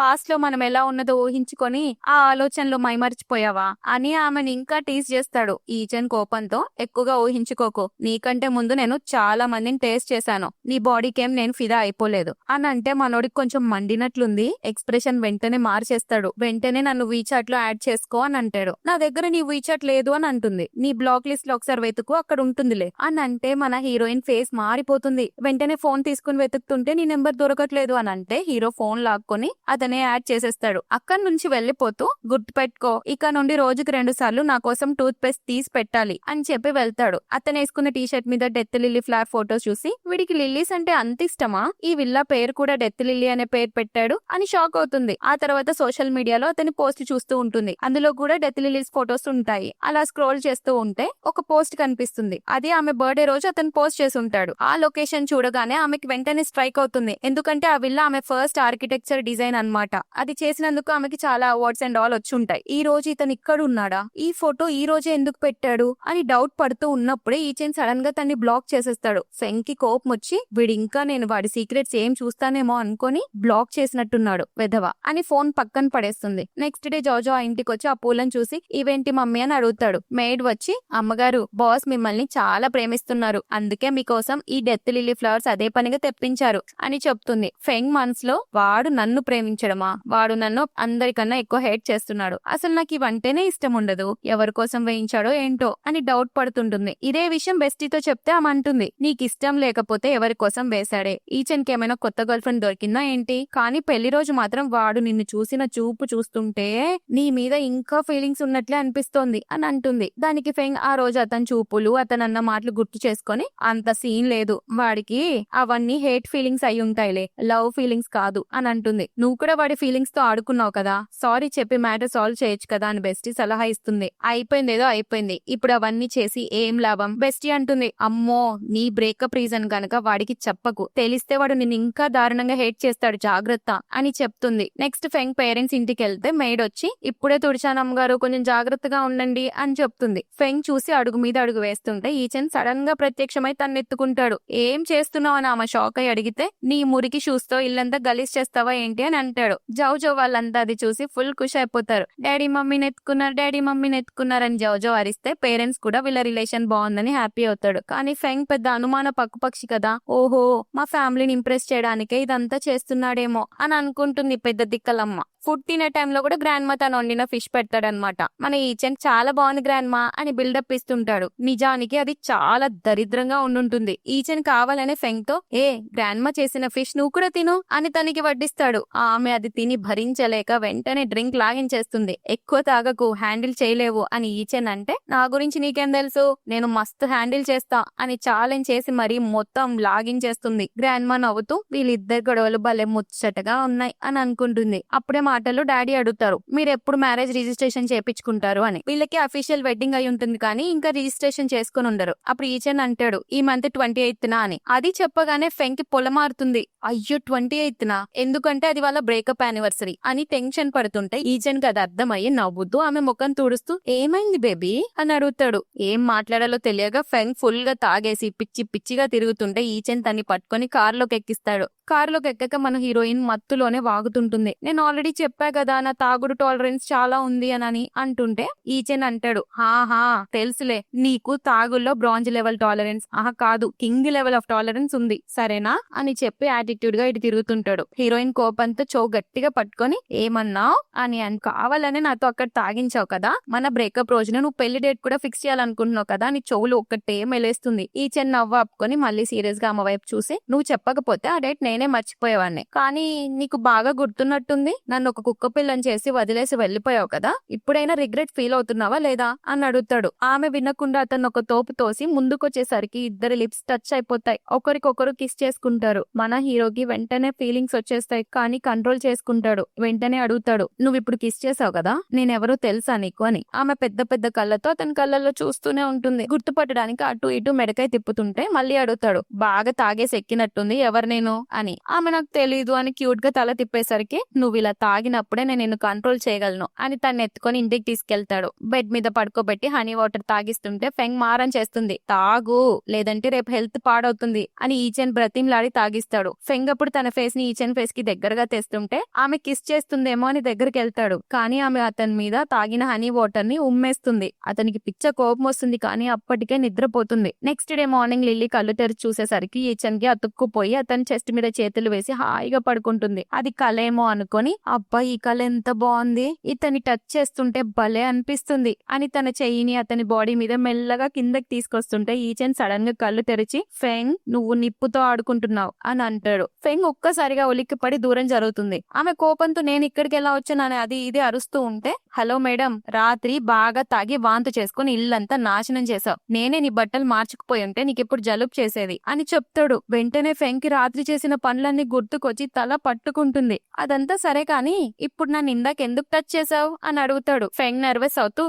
పాస్ట్ లో మనం ఎలా ఉన్నదో ఊహించుకొని ఆ ఆలోచనలో మైమరిచిపోయావా అని ఆమెను ఇంకా టీజ్ చేస్తాడు. ఈచెన్ కోపంతో, ఎక్కువగా ఊహించుకోకు, నీకంటే ముందు నేను చాలా మందిని టేస్ట్ చేశాను, నీ బాడీకేం నేను ఫిదా అయిపోలేదు అని అంటే మనోడికి కొంచెం మండినట్లుంది. ఎక్స్ప్రెషన్ వెంటనే మార్చేస్తాడు. వెంటనే నన్ను వీచాట్ లో యాడ్ చేసుకో అని అంటాడు. నా దగ్గర నీ వీచాట్ లేదు అని అంటుంది. నీ బ్లాక్ లిస్ట్ లో ఒకసారి వెతుకు, అక్కడ ఉంటుందిలే అని అంటే మన హీరోయిన్ ఫేస్ మారిపోతుంది. వెంటనే ఫోన్ తీసుకుని వెతుకుతుంటే నీ నెంబర్ దొరకట్లేదు అని అంటే హీరో ఫోన్ లాక్కొని అతనే యాడ్ చేసేస్తాడు. అక్కడి నుంచి వెళ్లిపోతూ, గుర్తుపెట్టుకో ఇక నుండి రోజుకి 2 సార్లు నా కోసం టూత్ పేస్ట్ తీసి పెట్టాలి అని చెప్పి వెళ్తాడు. అతను వేసుకున్న టీ షర్ట్ మీద డెత్ లిల్లీ ఫ్లవర్ ఫోటోస్ చూసి వీడికి లిల్లీస్ అంటే అంత ఇష్టమా, ఈ విల్లా పేరు కూడా డెత్ లిల్లీ అనే పేరు పెట్టాడు అని షాక్ అవుతుంది. ఆ తర్వాత సోషల్ మీడియాలో అతని పోస్ట్ చూస్తూ ఉంటుంది. అందులో కూడా డెత్ లిలీస్ ఫోటోస్ ఉంటాయి. అలా స్క్రోల్ చేస్తూ ఉంటే ఒక పోస్ట్ కనిపిస్తుంది. అది ఆమె బర్త్డే రోజు అతను పోస్ట్ చేసి ఉంటాడు. ఆ లొకేషన్ చూడగానే ఆమెకి వెంటనే స్ట్రైక్ అవుతుంది. ఎందుకంటే ఆ విల్లా ఆమె ఫస్ట్ ఆర్కిటెక్చర్ డిజైన్ అన్నమాట. అది చేసినందుకు ఆమెకి చాలా అవార్డ్స్ అండ్ ఆల్ వచ్చి ఉంటాయి. ఈ రోజు ఇతను ఇక్కడ ఉన్నాడా, ఈ ఫోటో ఈ రోజే ఎందుకు పెట్టాడు అని డౌట్ పడుతూ ఉన్నప్పుడే ఈచెన్ సడన్ గా తన్ని బ్లాక్ చేసేస్తాడు. ఫెంగ్ కి కోపం వచ్చి, వీడు ఇంకా నేను వాడి సీక్రెట్స్ ఏం చూస్తానేమో అనుకొని బ్లాక్ చేసినట్టున్నాడు వెధవ అని ఫోన్ పక్కన పడేస్తుంది. నెక్స్ట్ డే జోజో ఆ ఇంటికి వచ్చి ఆ పూలను చూసి ఇవేంటి మమ్మీ అని అడుగుతాడు. మేడ్ వచ్చి, అమ్మగారు బాస్ మిమ్మల్ని చాలా ప్రేమిస్తున్నారు, అందుకే మీకోసం ఈ డెత్ లిల్లీ ఫ్లవర్స్ అదే పనిగా తెప్పించారు అని చెప్తుంది. ఫెంగ్ మనసులో, వాడు నన్ను ప్రేమించడమా, వాడు నన్ను అందరికన్నా ఎక్కువ హేట్ చేస్తున్నాడు, అసలు నాకు ఇవంటేనే ఇష్టం ఉండదు, ఎవరి కోసం వేయించాడో ఏంటో అని డౌట్ పడుతుంటుంది. ఇదే విషయం బెస్టీతో చెప్తే ఆమె అంటుంది, నీకు ఇష్టం లేకపోతే ఎవరి కోసం వేశాడే, ఈచెన్ కి ఏమైనా కొత్త గర్ల్ ఫ్రెండ్ దొరికిందా ఏంటి, కానీ పెళ్లి రోజు మాత్రం వాడు నిన్ను చూసిన చూపు చూస్తుంటే నీ మీద ఇంకా ఫీలింగ్స్ ఉన్నట్లే అనిపిస్తోంది అని అంటుంది. దానికి ఫెంగ్ ఆ రోజు అతని చూపులు అతనన్న మాటలు గుర్తు చేసుకొని అంత సీన్ లేదు, వాడికి అవన్నీ హేట్ ఫీలింగ్స్ అయి ఉంటాయిలే, లవ్ ఫీలింగ్స్ కాదు అని అంటుంది. నువ్వు కూడా వాడి ఫీలింగ్స్ తో ఆడుకున్నావు కదా, సారీ చెప్పి మ్యాటర్ సాల్వ్ చేయొచ్చు కదా అని బెస్టీ సలహా ఇస్తుంది. అయిపోయింది ఏదో అయిపోయింది, ఇప్పుడు అవన్నీ చేసి ఏం లాభం. బెస్టీ అంటుంది, అమ్మో నీ బ్రేకప్ రీజన్ గనక వాడికి చెప్పకు, తెలిస్తే వాడు నిన్ను ఇంకా దారుణంగా హేట్ చేస్తాడు, జాగ్రత్త అని చెప్తుంది. నెక్స్ట్ ఫెంగ్ పేరెంట్స్ ఇంటికి వెళ్తే మెయిడ్ వచ్చి ఇప్పుడే తుడిచాను అమ్మగారు, కొంచెం జాగ్రత్తగా ఉండండి అని చెప్తుంది. ఫెంగ్ చూసి అడుగు మీద అడుగు వేస్తుంటే ఈచెన్ సడన్ గా ప్రత్యక్షమై తన్నెత్తుకుంటాడు. ఏం చేస్తున్నావు అని ఆమె షాక్ అయి అడిగితే నీ మురికి షూస్తో ఇల్లంతా గలీజ్ చేస్తావా ఏంటి అని అంటాడు. జౌజో వాళ్ళంతా అది చూసి ఫుల్ ఖుషి అయిపోతారు. డాడీ మమ్మీని ఎత్తుకున్నారు, డాడీ మమ్మీని ఎత్తుకున్నారని జౌజో అరిస్తే పేరెంట్స్ కూడా వీళ్ళ రిలేషన్ బాగుందని హ్యాపీ అవుతాడు. కానీ ఫెంగ్ పెద్ద అనుమాన పక్షి కదా, ఓహో మా ఫ్యామిలీని ఇంప్రెస్ చేయడానికే ఇదంతా చేస్తున్నాడేమో అని అనుకుంటుంది పెద్ద దిక్కలమ్మ. ఫుడ్ తినే టైంలో కూడా గ్రాండ్ మా తను వండిన ఫిష్ పెడతాడనమాట. మన ఈచెన్ చాలా బాగుంది గ్రాండ్ మా అని బిల్డప్ ఇస్తుంటాడు. నిజానికి అది చాలా దరిద్రంగా ఉండుంటుంది. ఈచెన్ కావాలనే ఫెంగ్ తో ఏ గ్రాండ్ మా చేసిన ఫిష్ నువ్వు కూడా తిను అని తనకి వడ్డిస్తాడు. ఆమె అది తిని భరించలేక వెంటనే డ్రింక్ లాగించేస్తుంది. ఎక్కువ తాగకు, హ్యాండిల్ చేయలేవు అని ఈచెన్ అంటే నా గురించి నీకేం తెలుసు, నేను మస్తు హ్యాండిల్ చేస్తా అని ఛాలెంజ్ చేసి మరీ మొత్తం లాగించేస్తుంది. గ్రాండ్ మా నవ్వుతూ వీళ్ళిద్దరు గొడవలు భలే ముచ్చటగా ఉన్నాయి అని అనుకుంటుంది. అప్పుడే మాటలు డాడీ అడుగుతారు, మీరు ఎప్పుడు మ్యారేజ్ రిజిస్ట్రేషన్ చేపించుకుంటారు అని. వీళ్ళకి అఫీషియల్ వెడ్డింగ్ అయి ఉంటుంది కానీ ఇంకా రిజిస్ట్రేషన్ చేసుకుని ఉండరు. అప్పుడు ఈచెన్ అంటాడు ఈ మంత్ 28న అని. అది చెప్పగానే ఫెంగ్ కి పొలమారుతుంది. అయ్యో 28న, ఎందుకంటే అది వాళ్ళ బ్రేకప్ యానివర్సరీ అని టెన్షన్ పడుతుంటే ఈచెన్ కి అది అర్థమయ్యి నవ్వుతూ ఆమె ముఖం తుడుస్తూ ఏమైంది బేబీ అని అడుగుతాడు. ఏం మాట్లాడాలో తెలియక ఫెంగ్ ఫుల్ గా తాగేసి పిచ్చి పిచ్చిగా తిరుగుతుంటే ఈచెన్ తన్ని పట్టుకొని కారులోకి ఎక్కిస్తాడు. కారులోకి ఎక్కక మన హీరోయిన్ మత్తులోనే వాగుతుంటుంది. నేను ఆల్రెడీ చెప్పా కదా నా తాగుడు టాలరెన్స్ చాలా ఉంది అని అంటుంటే ఈచెన్ అంటాడు, హాహా తెలుసులే, నీకు తాగుల్లో బ్రాంజ్ లెవెల్ టాలరెన్స్, కాదు కింగ్ లెవెల్ ఆఫ్ టాలరెన్స్ ఉంది సరేనా అని చెప్పి యాటిట్యూడ్ గా ఇటు తిరుగుతుంటాడు. హీరోయిన్ కోపంతో చో గట్టిగా పట్టుకొని ఏమన్నావు అని కావాలనే నాతో అక్కడ తాగించావు కదా, మన బ్రేకప్ రోజున నువ్వు పెళ్లి డేట్ కూడా ఫిక్స్ చేయాలనుకుంటున్నావు కదా అని చెవులు ఒక్కటే మెలేస్తుంది. ఈచెన్ నవ్వు ఆపుకొని మళ్ళీ సీరియస్ గా ఆమె వైపు చూసి నువ్వు చెప్పకపోతే ఆ డేట్ నేనే మర్చిపోయేవాడిని, కానీ నీకు బాగా గుర్తున్నట్టుంది, నన్ను ఒక కుక్క పిల్లని చేసి వదిలేసి వెళ్లిపోయావు కదా, ఇప్పుడైనా రిగ్రెట్ ఫీల్ అవుతున్నావా లేదా అని అడుగుతాడు. ఆమె వినకుండా అతను ఒక తోపు తోసి ముందుకొచ్చేసరికి ఇద్దరు లిప్స్ టచ్ అయిపోతాయి. ఒకరికొకరు కిస్ చేసుకుంటారు. మన హీరోకి వెంటనే ఫీలింగ్స్ వచ్చేస్తాయి కానీ కంట్రోల్ చేసుకుంటాడు. వెంటనే అడుగుతాడు, నువ్వు ఇప్పుడు కిస్ చేసావు కదా, నేనెవరో తెలుసా నీకు అని. ఆమె పెద్ద పెద్ద కళ్ళతో అతని కళ్ళల్లో చూస్తూనే ఉంటుంది. గుర్తుపట్టడానికి అటు ఇటు మెడకాయ తిప్పుతుంటే మళ్ళీ అడుగుతాడు, బాగా తాగేసి ఎక్కినట్టుంది, ఎవరు నేను అని. ఆమె నాకు తెలీదు అని క్యూట్ గా తల తిప్పేసరికి నువ్వు ఇలా తాగినప్పుడే నేను నిన్ను కంట్రోల్ చేయగలను అని తను ఎత్తుకొని ఇంటికి తీసుకెళ్తాడు. బెడ్ మీద పడుకోబెట్టి హనీ వాటర్ తాగిస్తుంటే ఫెంగ్ మారం చేస్తుంది, తాగు లేదంటే రేపు హెల్త్ పాడవుతుంది అని ఈచెన్ బ్రతింలాడి తాగిస్తాడు. ఫెంగ్ అప్పుడు తన ఫేస్ ని ఈచెన్ ఫేస్ కి దగ్గరగా తెస్తుంటే ఆమె కిస్ చేస్తుందేమో అని దగ్గరికి వెళ్తాడు. కానీ ఆమె అతని మీద తాగిన హనీ వాటర్ ని ఉమ్మేస్తుంది. అతనికి పిచ్చ కోపం వస్తుంది కానీ అప్పటికే నిద్రపోతుంది. నెక్స్ట్ డే మార్నింగ్ లిల్లీ కళ్ళు తెరిచి చూసేసరికి ఈచెన్ కి అతుక్కుపోయి అతని చెస్ట్ మీద చేతులు వేసి హాయిగా పడుకుంటుంది. అది కలేమో అనుకొని అబ్బా ఈ కళ ఎంత బాగుంది, ఇతని టచ్ చేస్తుంటే భలే అనిపిస్తుంది అని తన చెయ్యిని అతని బాడీ మీద మెల్లగా కిందకి తీసుకొస్తుంటే ఈచెన్ సడన్ గా కళ్ళు తెరిచి ఫెంగ్ నువ్వు నిప్పుతో ఆడుకుంటున్నావు అని అంటాడు. ఫెంగ్ ఒక్కసారిగా ఉలిక్కిపడి దూరం జరుగుతుంది. ఆమె కోపంతో నేను ఇక్కడికి ఎలా వచ్చానని అది ఇది అరుస్తూ ఉంటే హలో మేడం, రాత్రి బాగా తాగి వాంతు చేసుకుని ఇల్లంతా నాశనం చేసావు, నేనే నీ బట్టలు మార్చుకుపోయి ఉంటే నీకెప్పుడు జలుబు చేసేది అని చెప్తాడు. వెంటనే ఫెంగ్ కి రాత్రి చేసిన పనులన్నీ గుర్తుకొచ్చి తల పట్టుకుంటుంది. అదంతా సరే కానీ ఇప్పుడు నన్ను ఇందాక ఎందుకు టచ్ చేసావు అని అడుగుతాడు. ఫెంగ్ నర్వస్ అవుతూ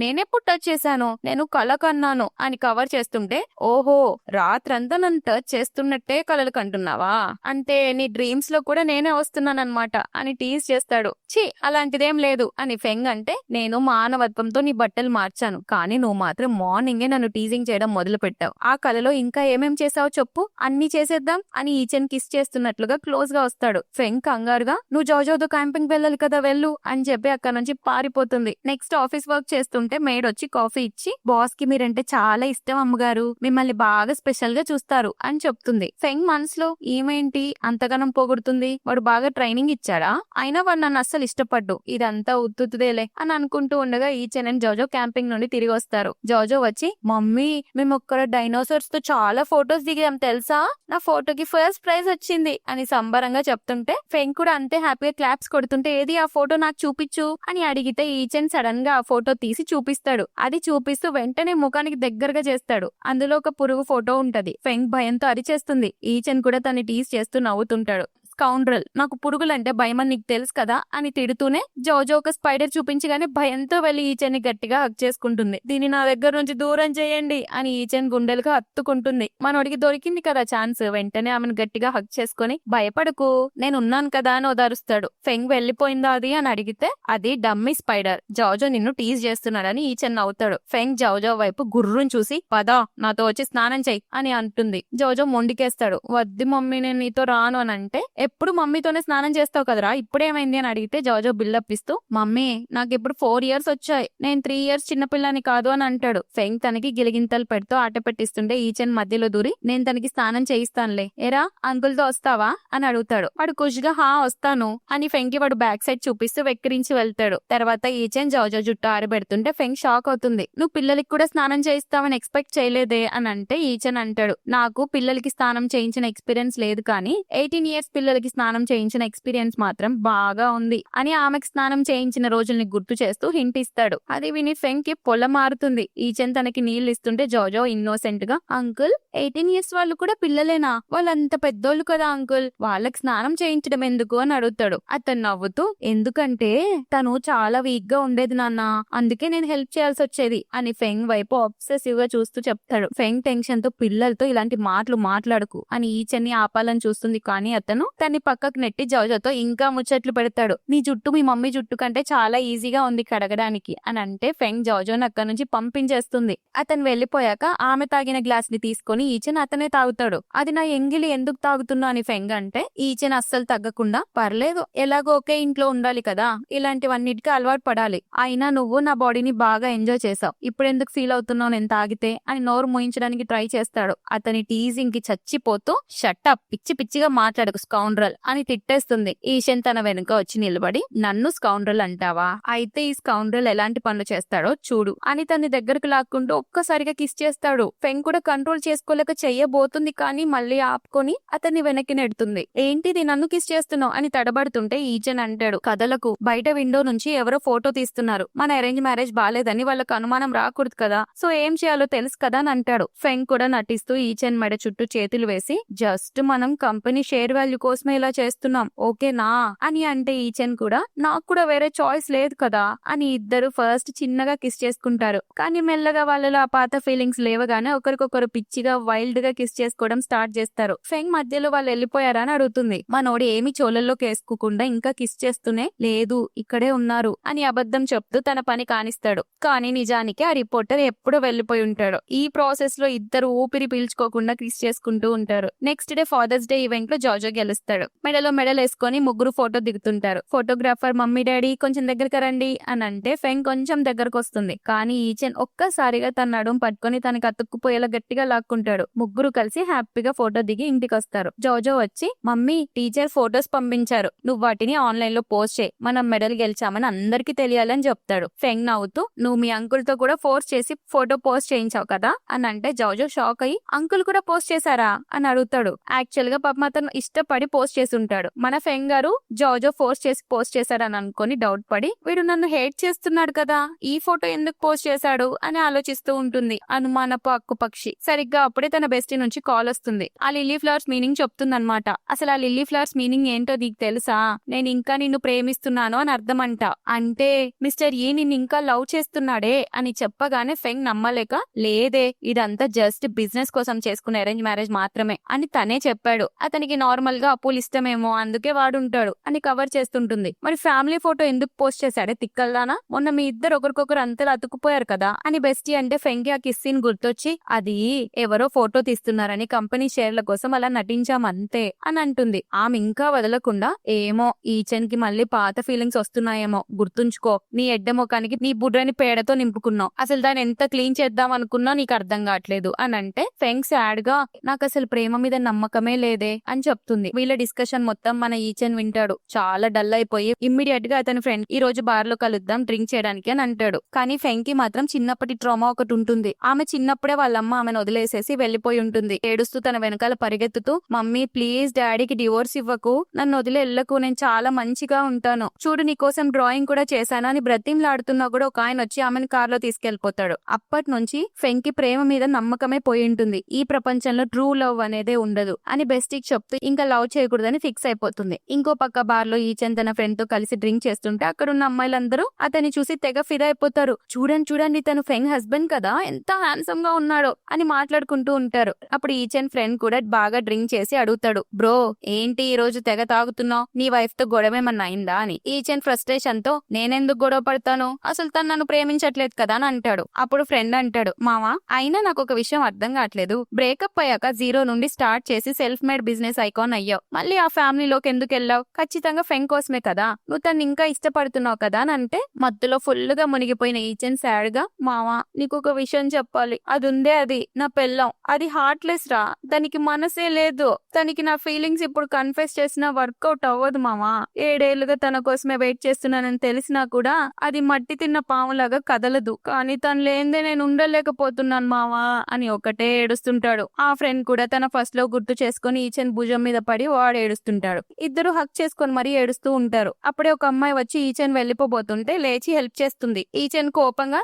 నేనెప్పుడు టచ్ చేశాను, నేను కల కన్నాను అని కవర్ చేస్తుంటే ఓహో రాత్రంతా నన్ను టచ్ చేస్తున్నట్టే కలలు కంటున్నావా, అంటే నీ డ్రీమ్స్ లో కూడా నేనే వస్తున్నానన్నమాట అని టీజ్ చేస్తాడు. ఛీ అలాంటిదేం లేదు అని ఫెంగ్ అంటే నేను మానవత్వంతో నీ బట్టలు మార్చాను కానీ నువ్వు మాత్రం మార్నింగే నన్ను టీజింగ్ చేయడం మొదలు పెట్టావు. ఆ కలలో ఇంకా ఏమేం చేసావు చెప్పు, అన్ని చేసేద్దాం అని ఈచెన్ కిస్ చేస్తున్నట్లుగా క్లోజ్ గా వస్తాడు. ఫెంగ్ కంగారుగా నువ్వు జోజోతో క్యాంపింగ్ వెళ్ళాలి కదా వెళ్ళు అని చెప్పి అక్కడ నుంచి పారిపోతుంది. నెక్స్ట్ ఆఫీస్ వర్క్ చేస్తుంటే మేడ్ వచ్చి కాఫీ ఇచ్చి బాస్ కి మీరంటే చాలా ఇష్టం అమ్మగారు, మిమ్మల్ని బాగా స్పెషల్ గా చూస్తారు అని చెప్తుంది. ఫెంగ్ మనసులో ఏమేంటి అంతగానం పొగుడుతుంది, వాడు బాగా ట్రైనింగ్ ఇచ్చాడా, అయినా వాడు నన్ను అస్సలు ఇష్టపడ్డు, ఇదంతా ఉత్తుదేలే అని అనుకుంటూ ఉండగా ఈచెన్ అండ్ జోజో క్యాంపింగ్ నుండి తిరిగి వస్తారు. జోజో వచ్చి మమ్మీ మేము ఒక్కడ డైనోసార్స్ తో చాలా ఫొటోస్ దిగాం తెలుసా, నా ఫోటోకి ఫస్ట్ ప్రైజ్ ఇయర్స్ వచ్చింది అని సంబరంగా చెప్తుంటే ఫెంగ్ కూడా అంతే హ్యాపీగా క్లాప్స్ కొడుతుంటే ఏది ఆ ఫోటో నాకు చూపించు అని అడిగితే ఈచెన్ సడన్ గా ఆ ఫోటో తీసి చూపిస్తాడు. అది చూపిస్తూ వెంటనే ముఖానికి దగ్గరగా చేస్తాడు. అందులో ఒక పురుగు ఫోటో ఉంటది. ఫెంగ్ భయంతో అరిచేస్తుంది. ఈచెన్ కూడా తన్ని టీజ్ చేస్తూ నవ్వుతుంటాడు. స్కౌండ్రల్, నాకు పురుగులంటే భయమని నీకు తెలుసు కదా అని తిడుతూనే జోజో ఒక స్పైడర్ చూపించగానే భయంతో వెళ్లి ఈచెన్ ని గట్టిగా హక్ చేసుకుంటుంది. దీన్ని నా దగ్గర నుంచి దూరం చేయండి అని ఈచెన్ గుండెలుగా హత్తుకుంటుంది. మనోడికి దొరికింది కదా ఛాన్స్. వెంటనే ఆమెను గట్టిగా హక్ చేసుకుని భయపడకు నేనున్నాను కదా అని ఓదారుస్తాడు. ఫెంగ్ వెళ్లిపోయిందా అది అని అడిగితే అది డమ్మీ స్పైడర్, జోజో నిన్ను టీజ్ చేస్తున్నాడని ఈచెన్ నవ్వుతాడు. ఫెంగ్ జోజో వైపు గుర్రుని చూసి పదా నాతో వచ్చి స్నానం చెయ్యి అని అంటుంది. జోజో మొండికేస్తాడు. వద్దు మమ్మీ నేను నీతో రాను అని అంటే ఎప్పుడు మమ్మీతోనే స్నానం చేస్తావు కదరా ఇప్పుడేమైంది అని అడిగితే జోజో బిల్డప్ ఇస్తూ మమ్మీ నాకు ఇప్పుడు 4 years వచ్చాయి, నేను 3 years చిన్నపిల్లని కాదు అని అంటాడు. ఫెంగ్ తనకి గిలిగింతలు పెడుతూ ఆట పెట్టిస్తుంటే ఈచెన్ మధ్యలో దూరి నేను తనకి స్నానం చేయిస్తానులే, ఎరా అంకుల్ తో వస్తావా అని అడుగుతాడు. వాడు ఖుషిగా హా వస్తాను అని ఫెంగ్ కి వాడు బ్యాక్ సైడ్ చూపిస్తూ వెక్కిరించి వెళ్తాడు. తర్వాత ఈచెన్ జోజో జుట్టు ఆరబెడుతుంటే ఫెంగ్ షాక్ అవుతుంది. నువ్వు పిల్లలకి కూడా స్నానం చేయిస్తావని ఎక్స్పెక్ట్ చేయలేదే అని అంటే ఈచెన్ అంటాడు నాకు పిల్లలకి స్నానం చేయించిన ఎక్స్పీరియన్స్ లేదు కానీ 18 years పిల్లలకి స్నానం చేయించిన ఎక్స్పీరియన్స్ మాత్రం బాగా ఉంది అని ఆమెకు స్నానం చేయించిన రోజుల్ని గుర్తు చేస్తూ హింట్ ఇస్తాడు. అది విని ఫెంగ్ కి పొల మారుతుంది. ఈచెన్ తనకి నీళ్లు ఇస్తుంటే జోజో ఇన్నోసెంట్ గా అంకుల్ 18 years వాళ్ళు కూడా పిల్లలేనా, వాళ్ళంత పెద్దోళ్ళు కదా అంకుల్, వాళ్ళకి స్నానం చేయించడం ఎందుకు అని అడుగుతాడు. అతను నవ్వుతూ ఎందుకంటే తను చాలా వీక్ గా ఉండేది నాన్న, అందుకే నేను హెల్ప్ చేయాల్సి వచ్చేది అని ఫెంగ్ వైపు అబ్సెసివ్ గా చూస్తూ చెప్తాడు. ఫెంగ్ టెన్షన్ తో పిల్లలతో ఇలాంటి మాటలు మాట్లాడుకు అని ఈచెన్ ని ఆపాలని చూస్తుంది కానీ అతను తన్ని పక్కకు నెట్టి జోజోతో ఇంకా ముచ్చట్లు పెడతాడు. నీ జుట్టు మీ మమ్మీ జుట్టు కంటే చాలా ఈజీగా ఉంది కడగడానికి అని అంటే ఫెంగ్ జోజోని అక్కడి నుంచి పంపించేస్తుంది. అతను వెళ్లిపోయాక ఆమె తాగిన గ్లాస్ ని తీసుకుని ఈచెన్ అతనే తాగుతాడు. అది నా ఎంగిలి ఎందుకు తాగుతున్నా అని ఫెంగ్ అంటే ఈచెన్ అస్సలు తగ్గకుండా పర్లేదు ఎలాగో ఒకే ఇంట్లో ఉండాలి కదా, ఇలాంటివన్నిటికీ అలవాటు పడాలి, అయినా నువ్వు నా బాడీని బాగా ఎంజాయ్ చేసావు, ఇప్పుడెందుకు ఫీల్ అవుతున్నావు నేను తాగితే అని నోరు మూయించడానికి ట్రై చేస్తాడు. అతని టీజింగ్ కి చచ్చిపోతూ షట్టప్ పిచ్చి పిచ్చిగా మాట్లాడకు స్కౌండ్రల్ అని తిట్టేస్తుంది. ఈచెన్ తన వెనుక వచ్చి నిలబడి నన్ను స్కౌండ్రల్ అంటావా, అయితే ఈ స్కౌండ్రల్ ఎలాంటి పనులు చేస్తాడో చూడు అని తన దగ్గరకు లాక్కుంటూ ఒక్కసారిగా కిస్ చేస్తాడు. ఫెంగ్ కూడా కంట్రోల్ చేసుకోలేక చెయ్యబోతుంది కానీ మళ్ళీ ఆపుకొని అతన్ని వెనక్కి నెడుతుంది. ఏంటిది నన్ను కిస్ చేస్తున్నావు అని తడబడుతుంటే ఈచెన్ అంటాడు కథలకు బయట విండో నుంచి ఎవరో ఫోటో తీస్తున్నారు, మన అరేంజ్ మ్యారేజ్ బాలేదని వాళ్ళకు అనుమానం రాకూడదు కదా, సో ఏం చేయాలో తెలుసు కదా అని అంటాడు. ఫెంగ్ కూడా నటిస్తూ ఈచెన్ మెడ చుట్టూ చేతులు వేసి జస్ట్ మనం కంపెనీ షేర్ వాల్యూ కోసమే ఇలా చేస్తున్నాం ఓకేనా అని అంటే ఈచెన్ కూడా నాకు కూడా వేరే చాయిస్ లేదు కదా అని ఇద్దరు ఫస్ట్ చిన్నగా కిస్ చేసుకుంటారు. కానీ మెల్లగా వాళ్ళలో ఆ పాత ఫీలింగ్స్ లేవగానే ఒకరికొకరు పిచ్చిగా వైల్డ్ గా కిస్ చేసుకోవడం స్టార్ట్ చేస్తారు. ఫెంగ్ మధ్యలో వాళ్ళు వెళ్ళిపోయారా అని అడుగుతుంది. మనోడు ఏమి చోళల్లో కేసుకోకుండా ఇంకా కిస్ చేస్తూనే లేదు ఇక్కడే ఉన్నారు అని అబద్ధం చెప్తూ తన పని కానిస్తాడు. కానీ నిజానికి ఆ రిపోర్టర్ ఎప్పుడో వెళ్లిపోయి ఉంటాడు. ఈ ప్రాసెస్ లో ఇద్దరు ఊపిరి పీల్చుకోకుండా కిస్ చేసుకుంటూ ఉంటారు. Next day father's day event లో జోజో గెలుస్తాడు. మెడలో మెడల్ వేసుకొని ముగ్గురు ఫోటో దిగుతుంటారు. ఫోటోగ్రాఫర్ మమ్మీ డాడీ కొంచెం దగ్గరకు రండి అని అంటే ఫెంగ్ కొంచెం దగ్గరకు వస్తుంది. కానీ ఈచెన్ ఒక్కసారిగా తన నడుము పట్టుకొని తనకి అతుక్కుపోయేలా గట్టిగా లాక్కుంటాడు. ముగ్గురు కలిసి హ్యాపీగా ఫోటో దిగి ఇంటికి వస్తారు. జోజో వచ్చి మమ్మీ టీచర్ ఫోటోస్ పంపించారు, నువ్వు వాటిని ఆన్లైన్ లో పోస్ట్ చేయి, మనం మెడల్ గెలిచామని అందరికీ తెలియాలని చెప్తాడు. ఫెంగ్ నవ్వుతూ నువ్వు మీ అంకుల్ తో కూడా ఫోర్స్ చేసి ఫోటో పోస్ట్ చేయించావు కదా అని అంటే జోజో షాక్ అయ్యి అంకుల్ కూడా పోస్ట్ చేశారా అని అడుగుతాడు. యాక్చువల్ గా పాపం అతను ఇష్టపడి పోస్ట్ చేసి ఉంటాడు. మన ఫెంగ్ గారు జోజో ఫోర్స్ చేసి పోస్ట్ చేశాడని అనుకుని డౌట్ పడి వీడు నన్ను హేట్ చేస్తున్నాడు కదా ఈ ఫోటో ఎందుకు పోస్ట్ చేశాడు అని ఆలోచిస్తూ ఉంటుంది. అనుమానపు అక్కుపక్షి. సరిగ్గా అప్పుడే తన బెస్టీ నుంచి కాల్ వస్తుంది. ఆ లిల్లీ ఫ్లవర్స్ మీనింగ్ చెప్తుందన్నమాట. అసలు ఆ లిల్లీ ఫ్లవర్స్ మీనింగ్ ఏంటో నీకు తెలుసా, నేను ఇంకా నిన్ను ప్రేమిస్తున్నాను అని అర్థమంట. అంటే మిస్టర్ ఈ నిన్ను ఇంకా లవ్ చేస్తున్నాడే అని చెప్పగానే ఫెంగ్ నమ్మలేక లేదే ఇదంతా జస్ట్ బిజినెస్ కోసం చేసుకునే అరేంజ్ మ్యారేజ్ మాత్రమే అని తనే చెప్పాడు. అతనికి నార్మల్ గా అప్పులు ఇష్టమేమో అందుకే వాడుంటాడు అని కవర్ చేస్తుంటుంది. మరి ఫ్యామిలీ ఫోటో ఎందుకు పోస్ట్ చేశాడే తిక్కల్దానా, మొన్న మీ ఇద్దరు ఒకరికొకరు అంతలా అతుకుపోయారు కదా అని బెస్టీ అంటే ఫెంగ్ ఆ కిస్ సీన్ గుర్తొచ్చి అది ఎవరో ఫోటో తీస్తున్నారని కంపెనీ షేర్ల కోసం అలా నటించామంతే అని అంటుంది. ఆమె ఇంకా వదలకుండా ఏమో ఈచెన్ కి మళ్ళీ పాత ఫీలింగ్స్ వస్తున్నాయేమో, గుర్తుంచుకో నీ ఎడ్డ ముఖానికి నీ బుడ్రని పేడతో నింపుకున్నావు, అసలు దాన్ని ఎంత క్లీన్ చేద్దాం అనుకున్నా నీకు అర్థం కావట్లేదు అని అంటే ఫెంగ్ సాడ్ గా నాకు అసలు ప్రేమ మీద నమ్మకమే లేదే అని చెప్తుంది. వీళ్ళ వీళ్ళ డిస్కషన్ మొత్తం మన ఈచెన్ వింటాడు. చాలా డల్ అయిపోయి ఇమ్మీడియట్ గా అతని ఫ్రెండ్ ఈ రోజు బార్ లో కలుద్దాం డ్రింక్ చేయడానికి అని అంటాడు. కానీ ఫెంకి మాత్రం చిన్నప్పటి ట్రామా ఒకటి ఉంటుంది. ఆమె చిన్నప్పుడే వాళ్ళమ్మ ఆమెను వదిలేసేసి వెళ్లిపోయి ఉంటుంది. ఏడుస్తూ తన వెనకాల పరిగెత్తుతూ, మమ్మీ ప్లీజ్ డాడీకి డివోర్స్ ఇవ్వకు, నన్ను వదిలే వెళ్ళకు, నేను చాలా మంచిగా ఉంటాను, చూడు నీకోసం డ్రాయింగ్ కూడా చేశాను అని బ్రతిమలాడుతున్నా కూడా ఒక ఆయన వచ్చి ఆమెను కార్లో తీసుకెళ్లిపోతాడు. అప్పటి నుంచి ఫెంకి ప్రేమ మీద నమ్మకమే పోయి ఉంటుంది. ఈ ప్రపంచంలో ట్రూ లవ్ అనేదే ఉండదు అని బెస్టీకి చెప్తూ ఇంకా లవ్ చేయకూడదని ఫిక్స్ అయిపోతుంది. ఇంకో పక్క బార్ లో ఈచెన్ తన ఫ్రెండ్ తో కలిసి డ్రింక్ చేస్తుంటే అక్కడున్న అమ్మాయిలందరూ అతన్ని చూసి తెగ ఫిదా అయిపోతారు. చూడండి చూడండి తను ఫెంగ్ హస్బెండ్ కదా, ఎంత హ్యాండ్సమ్ గా ఉన్నాడో అని మాట్లాడుకుంటూ ఉంటారు. అప్పుడు ఈచెన్ ఫ్రెండ్ కూడా బాగా డ్రింక్ చేసి అడుగుతాడు, బ్రో ఏంటి ఈ రోజు తెగ తాగుతున్నావు, నీ వైఫ్ తో గొడవ ఏమన్నా అయిందా అని. ఈచెన్ ఫ్రస్ట్రేషన్ తో, నేనెందుకు గొడవ పడతాను, అసలు తను నన్ను ప్రేమించట్లేదు కదా అని అంటాడు. అప్పుడు ఫ్రెండ్ అంటాడు, మావా అయినా నాకు ఒక విషయం అర్థం కావట్లేదు, బ్రేకప్ అయ్యాక జీరో నుండి స్టార్ట్ చేసి సెల్ఫ్ మేడ్ బిజినెస్ ఐకాన్ అయ్యావు, మళ్ళీ ఆ ఫ్యామిలీలోకి ఎందుకు వెళ్ళావు, ఖచ్చితంగా ఫెంగ్ కోసమే కదా, నువ్వు తను ఇంకా ఇష్టపడుతున్నావు కదా అని అంటే మత్తులో ఫుల్ గా మునిగిపోయిన ఈచెన్ సాడ్ గా, మావా నీకు ఒక విషయం చెప్పాలి, అది ఉందే అది నా పెళ్ళం, అది హార్ట్లెస్ రా, దానికి మనసే లేదు, తనకి నా ఫీలింగ్స్ ఇప్పుడు కన్ఫెస్ చేసినా వర్కౌట్ అవ్వదు మావా, 7 ఏళ్లుగా తన కోసమే వెయిట్ చేస్తున్నానని తెలిసినా కూడా అది మట్టి తిన్న పాములాగా కదలదు, కానీ తను లేనిదే నేను ఉండలేకపోతున్నాను మావా అని ఒకటే ఏడుస్తుంటాడు. ఆ ఫ్రెండ్ కూడా తన ఫస్ట్ లో గుర్తు చేసుకుని ఈచెన్ భుజం మీద పడి వాడు ఏడుస్తుంటాడు. ఇద్దరు హక్ చేసుకుని మరీ ఏడుస్తూ ఉంటారు. అప్పుడే ఒక అమ్మాయి వచ్చి ఈచెన్ వెళ్లిపోబోతుంటే లేచి హెల్ప్ చేస్తుంది. ఈచెన్ కోపంగా,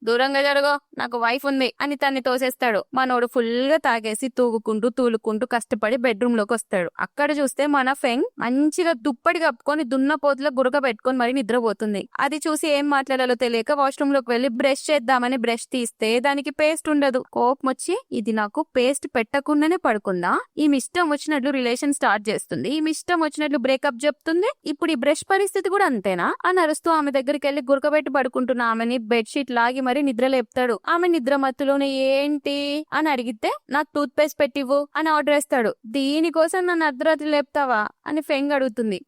దూరంగా జరగో, నాకు వైఫ్ ఉంది అని తన్ని తోసేస్తాడు. మనోడు ఫుల్ గా తాగేసి తూలుకుంటూ కష్టపడి బెడ్రూమ్ లోకి వస్తాడు. అక్కడ చూస్తే మన ఫెంగ్ మంచిగా దుప్పటి కప్పుకొని దున్నపోతులో గురక పెట్టుకొని మరి నిద్రపోతుంది. అది చూసి ఏం మాట్లాడాలో తెలియక వాష్రూమ్ లోకి వెళ్లి బ్రష్ చేద్దామని బ్రష్ తీస్తే దానికి పేస్ట్ ఉండదు. కోపం వచ్చి, ఇది నాకు పేస్ట్ పెట్టకుండానే పడుకుందా, ఈమె ఇష్టం వచ్చినట్లు రిలేషన్ స్టార్ట్ చేస్తుంది, ఈమె ఇష్టం వచ్చినట్లు బ్రేకప్ చెప్తుంది, ఇప్పుడు ఈ బ్రష్ పరిస్థితి కూడా అంతేనా అని అరుస్తూ ఆమె దగ్గరికి వెళ్లి గురకబెట్టి పడుకుంటున్న ఆమెని బెడ్షీట్ లాగి మరి నిద్ర లేపుతాడు. ఆమె నిద్ర మత్తులోనే ఏంటి అని అడిగితే, నాకు టూత్ పేస్ట్ పెట్టివ్వు అని ఆర్డర్ వేస్తాడు. దీనికోసం నన్ను అర్ధరాత్రి లేపుతావా అని ఫెంగ్ అడుగుతుంది.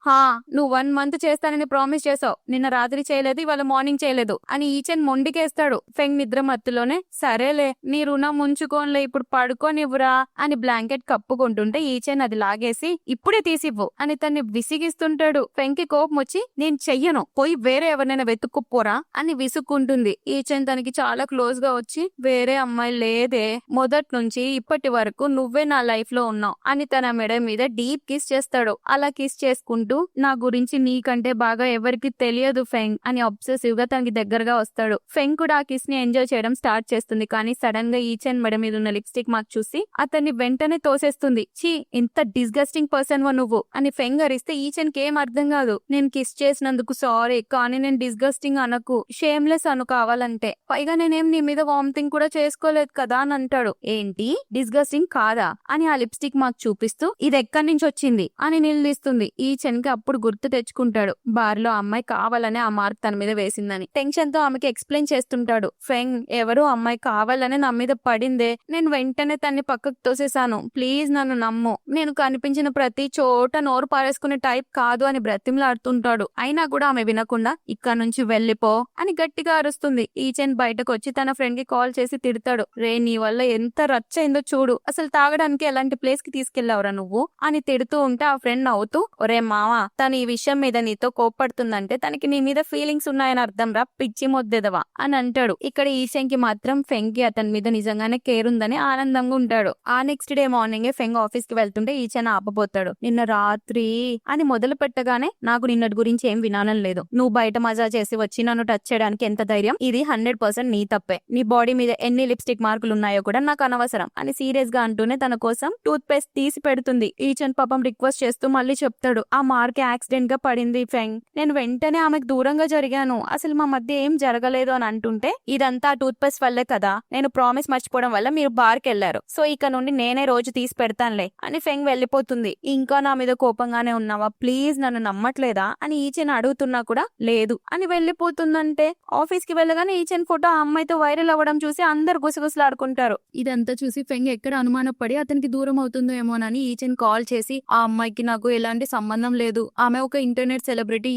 నువ్వు 1 month చేస్తానని ప్రామిస్ చేసావు, నిన్న రాత్రి చేయలేదు, ఇవాళ మార్నింగ్ చేయలేదు అని ఈచెన్ మొండికేస్తాడు. ఫెంగ్ నిద్ర మత్తులోనే, సరేలే నీ రుణం ఉంచుకోనిలే, ఇప్పుడు పడుకోనివ్వురా అని బ్లాంకెట్ కప్పుకుంటుంటే ఈచెన్ అది లాగేసి, ఇప్పుడే తీసివ్వు అని తన్ని విసిగిస్తుంటాడు. ఫెంగ్ కి కోపం వచ్చి, నేను చెయ్యను, పోయి వేరే ఎవరినైనా వెతుక్కుపోరా అని విసుక్కుంటుంది. ఈచెన్ తనకి చాలా క్లోజ్ గా వచ్చి, వేరే అమ్మాయి లేదే, మొదటి నుంచి ఇప్పటి వరకు నువ్వే నా లైఫ్ లో ఉన్నావు అని తన మెడ మీద డీప్ కిస్ చేస్తాడు. అలా కిస్ చేసుకుంటూ, నా గురించి నీకంటే బాగా ఎవరికి తెలియదు ఫెంగ్ అని అబ్సెసివ్ గా తనకి దగ్గరగా వస్తాడు. ఫెంగ్ కూడా ఆ కిస్ ని ఎంజాయ్ చేయడం స్టార్ట్ చేస్తుంది. కానీ సడన్ గా ఈచెన్ మెడ మీద ఉన్న లిప్స్టిక్ మార్క్ చూసి అతన్ని వెంటనే తోసేస్తుంది. చీ, ఇంత డిస్గస్టింగ్ పర్సన్ వా నువ్వు అని ఫెంగ్ అరిస్తే ఈచెన్ కి ఏం అర్థం కాదు. నేను కిస్ చేసినందుకు సారీ, కానీ నేను డిస్గస్టింగ్ అనకు, షేమ్లెస్ అను కావాలంటే, పైగా నేనేం నీ మీద వామిటింగ్ కూడా చేసుకోలేదు కదా అని అంటాడు. ఏంటి డిస్గస్టింగ్ కాదా అని ఆ లిప్స్టిక్ మార్క్ చూపిస్తూ, ఇది ఎక్కడి నుంచి వచ్చింది అని నిలదీస్తుంది. ఈచెన్ కి అప్పుడు గుర్తు తెచ్చుకుంటాడు, బార్ లో అమ్మాయి కావాలనే ఆ మార్క్ తన మీద వేసిందని. టెన్షన్ తో ఆమెకి ఎక్స్ప్లెయిన్ చేస్తుంటాడు. ఫెంగ్, ఎవరు అమ్మాయి కావాలనే నా మీద పడిందే, నేను వెంటనే తన్ని పక్కకు తోసేశాను, ప్లీజ్ నన్ను నమ్ము, నేను కనిపించిన ప్రతి చోట నోరు పారేసుకునే టైప్ కాదు అని బ్రతిమలాడుతుంటాడు. అయినా కూడా ఆమె వినకుండా, ఇక్కడ నుంచి వెళ్లిపో అని గట్టిగా అరుస్తుంది. ఈచెన్ బయటకు వచ్చి తన ఫ్రెండ్ కి కాల్ చేసి తిడతాడు, రే నీ వల్ల ఎంత రచ్చయిందో చూడు, అసలు తాగడానికి ఎలాంటి ప్లేస్ కి తీసుకెళ్లావురా నువ్వు అని తిడుతూ ఉంటే ఆ ఫ్రెండ్ నవ్వుతూ, ఒరే మావా, తను ఈ విషయం మీద నీతో కోప్పడుతుందంటే తనకి నీ మీద ఫీలింగ్స్ ఉన్నాయని అర్థం రా, పిచ్చి మొద్దెదవా అని అంటాడు. ఇక్కడ ఈచెన్ కి మాత్రం ఫెంగ్ కి అతని మీద నిజంగానే కేర్ ఉందని ఆనందంగా ఉంటాడు. ఆ నెక్స్ట్ డే మార్నింగ్ ఫెంగ్ ఆఫీస్ కి వెళ్తుంటే ఈచెన్ ఆపబోతాడు. నిన్న రాత్రి అని మొదలు పెట్టగానే, నాకు నిన్నటి గురించి ఏం వినాలని లేదు, నువ్వు బయట మజా చేసి వచ్చి నన్ను టచ్ చేయడానికి ఎంత ధైర్యం, ఇది 100% నీ తప్పే, నీ బాడీ మీద ఎన్ని లిప్స్టిక్ మార్కులు ఉన్నాయో కూడా నాకు అనవసరం అని సీరియస్ గా అంటూనే తన కోసం టూత్ పేస్ట్ తీసి పెడుతుంది. ఈచెన్ పాపం రిక్వెస్ట్ చేస్తూ మళ్ళీ చెప్తాడు, ఆ మార్క్ యాక్సిడెంట్ గా పడింది ఫెంగ్, నేను వెంటనే ఆమెకు దూరంగా జరిగాను, అసలు మా మధ్య ఏం జరగలేదు అని అంటుంటే, ఇదంతా టూత్ పేస్ట్ వల్లే కదా, నేను ప్రామిస్ మర్చిపోవడం వల్ల మీరు బార్ కి వెళ్లారు, సో ఇక నుండి నేనే రోజు తీసి పెడతానులే అని ఫెంగ్ వెళ్లిపోతుంది. ఇంకా నా మీద కోపంగానే ఉన్నావా, ప్లీజ్ నన్ను నమ్మట్లేదా అని ఈచెన్ అడుగుతున్నా కూడా లేదు అని వెళ్లిపోతుందంటే, ఆఫీస్ కి వెళ్ళగానే ఈచెన్ ఫోటో ఆ అమ్మాయితో వైరల్ అవ్వడం చూసి అందరు గుసగుసలాడుకుంటారు. ఇదంతా చూసి ఫెంగ్ ఎక్కడ అనుమానపడి అతనికి దూరం అవుతుందో ఏమోనని ఈచెన్ కాల్ చేసి, ఆ అమ్మాయికి నాకు ఎలాంటి సంబంధం లేదు, ఆమె ఒక ఇంటర్నెట్ సెలబ్రిటీ,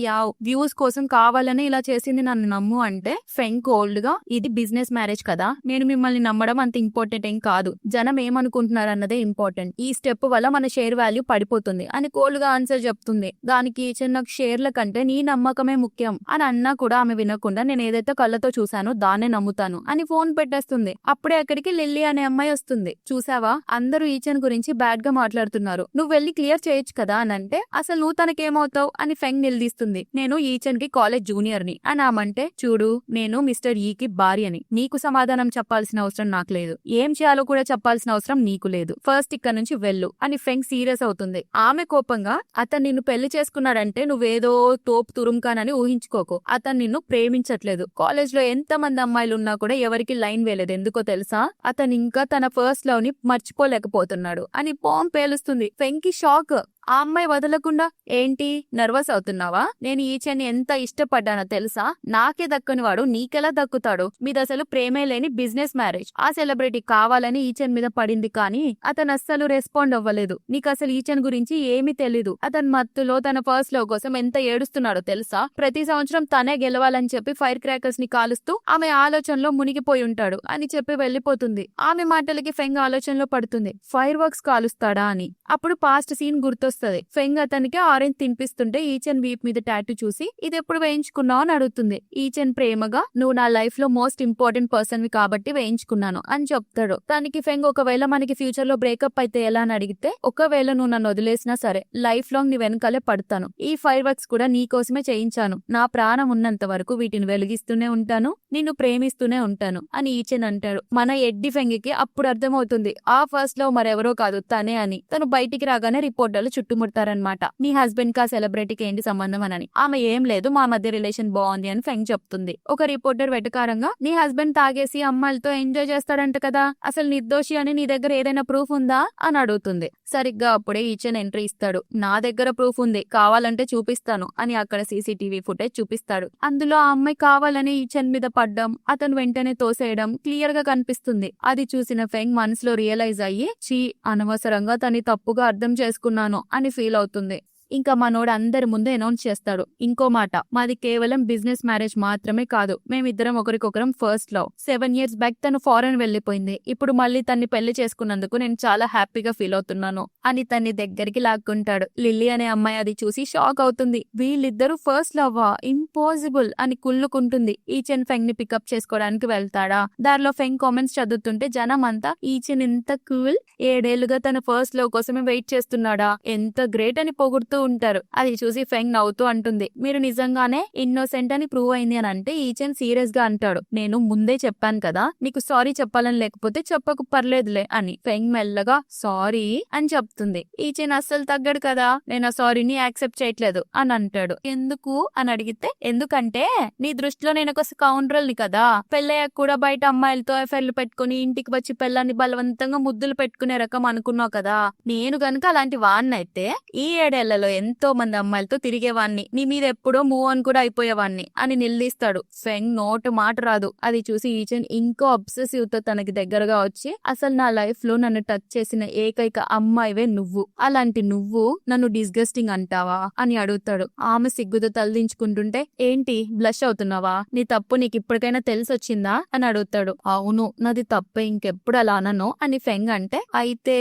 వ్యూస్ కోసం కావాలని ఇలా చేసింది, నన్ను నమ్ము అంటే ఫెంగ్ కోల్డ్ గా, ఇది బిజినెస్ మ్యారేజ్ కదా, నేను మిమ్మల్ని నమ్మడం అంత ఇంపార్టెంట్ ఏం కాదు, జనం ఏమనుకుంటున్నారు అన్నదే ఇంపార్టెంట్, ఈ స్టెప్ వల్ల మన షేర్ వాల్యూ పడిపోతుంది అని కోల్గా ఆన్సర్ చెప్తుంది. దానికి ఈచెన్ నాకు షేర్ల కంటే నీ నమ్మకమే ముఖ్యం అని అన్నా కూడా ఆమె వినకుండా నేను ఏదైతే కళ్ళతో చూసానో దాన్నే నమ్ముతాను అని ఫోన్ పెట్టేస్తుంది. అప్పుడే అక్కడికి లిల్లీ అనే అమ్మాయి వస్తుంది. చూసావా, అందరూ ఈచెన్ గురించి బ్యాడ్ గా మాట్లాడుతున్నారు, నువ్వు వెళ్ళి క్లియర్ చేయొచ్చు కదా అని అంటే, అసలు నువ్వు తనకేమవుతావు అని ఫెంగ్ నిలదీస్తుంది. నేను ఈచెన్ కి కాలేజ్ జూనియర్ ని అని ఆమంటే, చూడు నేను మిస్టర్ ఈకి భార్యని, నీకు సమాధానం చెప్పాల్సిన అవసరం నాకు లేదు, ఏం చేయాలో కూడా చెప్పాల్సిన అవసరం నీకు లేదు, ఫస్ట్ ఇక్కడ నుంచి వెళ్ళు అని ఫెంగ్ సీరియస్ అవుతుంది. ఆమె కోపంగా, అతను నిన్ను పెళ్లి చేసుకున్నాడంటే నువ్వేదో తోపు తురుంకానని ఊహించుకోకు, అతను నిన్ను ప్రేమించట్లేదు, కాలేజ్ లో ఎంత మంది అమ్మాయిలు ఉన్నా కూడా ఎవరికి లైన్ వేయలేదు, ఎందుకో తెలుసా, అతను ఇంకా తన ఫస్ట్ లవ్ ని మర్చిపోలేకపోతున్నాడు అని బాంబ్ పేలుస్తుంది. ఫెంగ్ కి షాక్. ఆ అమ్మాయి వదలకుండా, ఏంటి నర్వస్ అవుతున్నావా, నేను ఈచెన్ ఎంత ఇష్టపడ్డానో తెలుసా, నాకే దక్కని వాడు నీకెలా దక్కుతాడు, మీది అసలు ప్రేమే లేని బిజినెస్ మ్యారేజ్, ఆ సెలబ్రిటీ కావాలని ఈచెన్ మీద పడింది కానీ అతను అస్సలు రెస్పాండ్ అవ్వలేదు, నీకు అసలు ఈచెన్ గురించి ఏమీ తెలీదు, అతను మత్తులో తన ఫస్ట్ లవ్ కోసం ఎంత ఏడుస్తున్నాడో తెలుసా, ప్రతి సంవత్సరం తనే గెలవాలని చెప్పి ఫైర్ క్రాకర్స్ ని కాలుస్తూ ఆమె ఆలోచనలో మునిగిపోయి ఉంటాడు అని చెప్పి వెళ్లిపోతుంది. ఆమె మాటలకి ఫెంగ్ ఆలోచనలో పడుతుంది, ఫైర్ వర్క్స్ కాలుస్తాడా అని. అప్పుడు పాస్ట్ సీన్ గుర్తొస్తుంది. ఫెంగ్ అతనికి ఆరెంజ్ తినిపిస్తుంటే ఈచెన్ వీప్ మీద టాటూ చూసి ఇది ఎప్పుడు వేయించుకున్నావు అని అడుగుతుంది. ఈచెన్ ప్రేమగా, నువ్వు నా లైఫ్ లో మోస్ట్ ఇంపార్టెంట్ పర్సన్ వి కాబట్టి వేయించుకున్నాను అని చెప్తాడు. దానికి ఫెంగ్, ఒకవేళ మనకి ఫ్యూచర్ లో బ్రేకప్ అయితే ఎలా అని అడిగితే, ఒకవేళ నువ్వు నన్ను వదిలేసినా సరే లైఫ్ లాంగ్ నీ వెనకాలే పడతాను, ఈ ఫైర్ వర్క్స్ కూడా నీ కోసమే చేయించాను, నా ప్రాణం ఉన్నంత వరకు వీటిని వెలిగిస్తూనే ఉంటాను, నిన్ను ప్రేమిస్తూనే ఉంటాను అని ఈచెన్ అంటాడు. మన ఎడ్డి ఫెంగ్ కి అప్పుడు అర్థమవుతుంది ఆ ఫస్ట్ లవ్ మరెవరో కాదు తనే అని. తను బయటికి రాగానే రిపోర్టర్లు చుట్టుముడతారనమాట, నీ హస్బెండ్ కా సెలబ్రిటీకి ఏంటి సంబంధం అని. ఆమె ఏం లేదు, మా మధ్య రిలేషన్ బాగుంది అని ఫెంగ్ చెప్తుంది. ఒక రిపోర్టర్ వెటకారంగా, నీ హస్బెండ్ తాగేసి అమ్మాయిలతో ఎంజాయ్ చేస్తాడంట కదా, అసలు నిర్దోషి అని నీ దగ్గర ఏదైనా ప్రూఫ్ ఉందా అని అడుగుతుంది. సరిగ్గా అప్పుడే ఈచెన్ ఎంట్రీ ఇస్తాడు. నా దగ్గర ప్రూఫ్ ఉంది, కావాలంటే చూపిస్తాను అని అక్కడ సీసీటీవీ ఫుటేజ్ చూపిస్తాడు. అందులో ఆ అమ్మాయి కావాలని ఈచెన్ మీద పడ్డం, అతను వెంటనే తోసేయడం క్లియర్ గా కనిపిస్తుంది. అది చూసిన ఫెంగ్ మనసులో రియలైజ్ అయ్యి, చీ అనవసరంగా తని తప్పుగా అర్థం చేసుకున్నాను అని ఫీల్ అవుతుంది. ఇంకా మనోడు అందరి ముందు అనౌన్స్ చేస్తాడు, ఇంకో మాట, మాది కేవలం బిజినెస్ మ్యారేజ్ మాత్రమే కాదు, మేమిద్దరం ఒకరికొకరం ఫస్ట్ లవ్, 7 years బ్యాక్ తను ఫారెన్ వెళ్లిపోయింది, ఇప్పుడు మళ్ళీ తన్ని పెళ్లి చేసుకున్నందుకు నేను చాలా హ్యాపీగా ఫీల్ అవుతున్నాను అని తన్ని దగ్గరికి లాక్కుంటాడు. లిల్లీ అనే అమ్మాయి అది చూసి షాక్ అవుతుంది. వీళ్ళిద్దరూ ఫస్ట్ లవ్వా, ఇంపాసిబుల్ అని కుళ్ళుకుంటుంది. ఈచెన్ ఫెంగ్ ని పికప్ చేసుకోవడానికి వెళ్తాడా, దారిలో ఫెంగ్ కామెంట్స్ చదువుతుంటే జనం అంతా ఈచెన్ ఎంత కూల్, 7 ఏళ్లుగా తన ఫస్ట్ లవ్ కోసమే వెయిట్ చేస్తున్నాడా, ఎంత గ్రేట్ అని పొగుడుతూ ఉంటారు. అది చూసి ఫెంగ్ నవ్వుతూ అంటుంది, మీరు నిజంగానే ఇన్నోసెంట్ అని ప్రూవ్ అయింది అని అంటే ఈచెన్ సీరియస్ గా అంటాడు, నేను ముందే చెప్పాను కదా నీకు సారీ చెప్పాలని, లేకపోతే చెప్పకు పర్లేదులే అని. ఫెంగ్ మెల్లగా సారీ అని చెప్తుంది. ఈచెన్ అస్సలు తగ్గడు కదా, నేను ఆ సారీని యాక్సెప్ట్ చేయట్లేదు అని అంటాడు. ఎందుకు అని అడిగితే, ఎందుకంటే నీ దృష్టిలో నేను ఒక స్కౌండ్రల్ ని కదా, పెళ్ళయ్యాక కూడా బయట అమ్మాయిలతో ఎఫైర్లు పెట్టుకుని ఇంటికి వచ్చి పెళ్ళాన్ని బలవంతంగా ముద్దులు పెట్టుకునే రకం అనుకున్నావు కదా, నేను గనుక అలాంటి వాడినైతే ఈ 7 ఏళ్లలో ఎంతో మంది అమ్మాయిలతో తిరిగేవాణ్ణి, నీ మీద ఎప్పుడో మూవ్ ఆన్ కూడా అయిపోయేవాణ్ణి అని నిలదీస్తాడు. ఫెంగ్ నోటు మాట రాదు. అది చూసి ఈచెన్ ఇంకో అబ్సెసివ్ తో తనకి దగ్గరగా వచ్చి, అసలు నా లైఫ్ లో నన్ను టచ్ చేసిన ఏకైక అమ్మాయివే నువ్వు, అలాంటి నువ్వు నన్ను డిస్గస్టింగ్ అంటావా అని అడుగుతాడు. ఆమె సిగ్గుతో తలదించుకుంటుంటే, ఏంటి బ్లష్ అవుతున్నావా, నీ తప్పు నీకు ఇప్పటికైనా తెలిసొచ్చిందా అని అడుగుతాడు. అవును నాది తప్పే, ఇంకెప్పుడు అలా అనను అని ఫెంగ్ అంటే, అయితే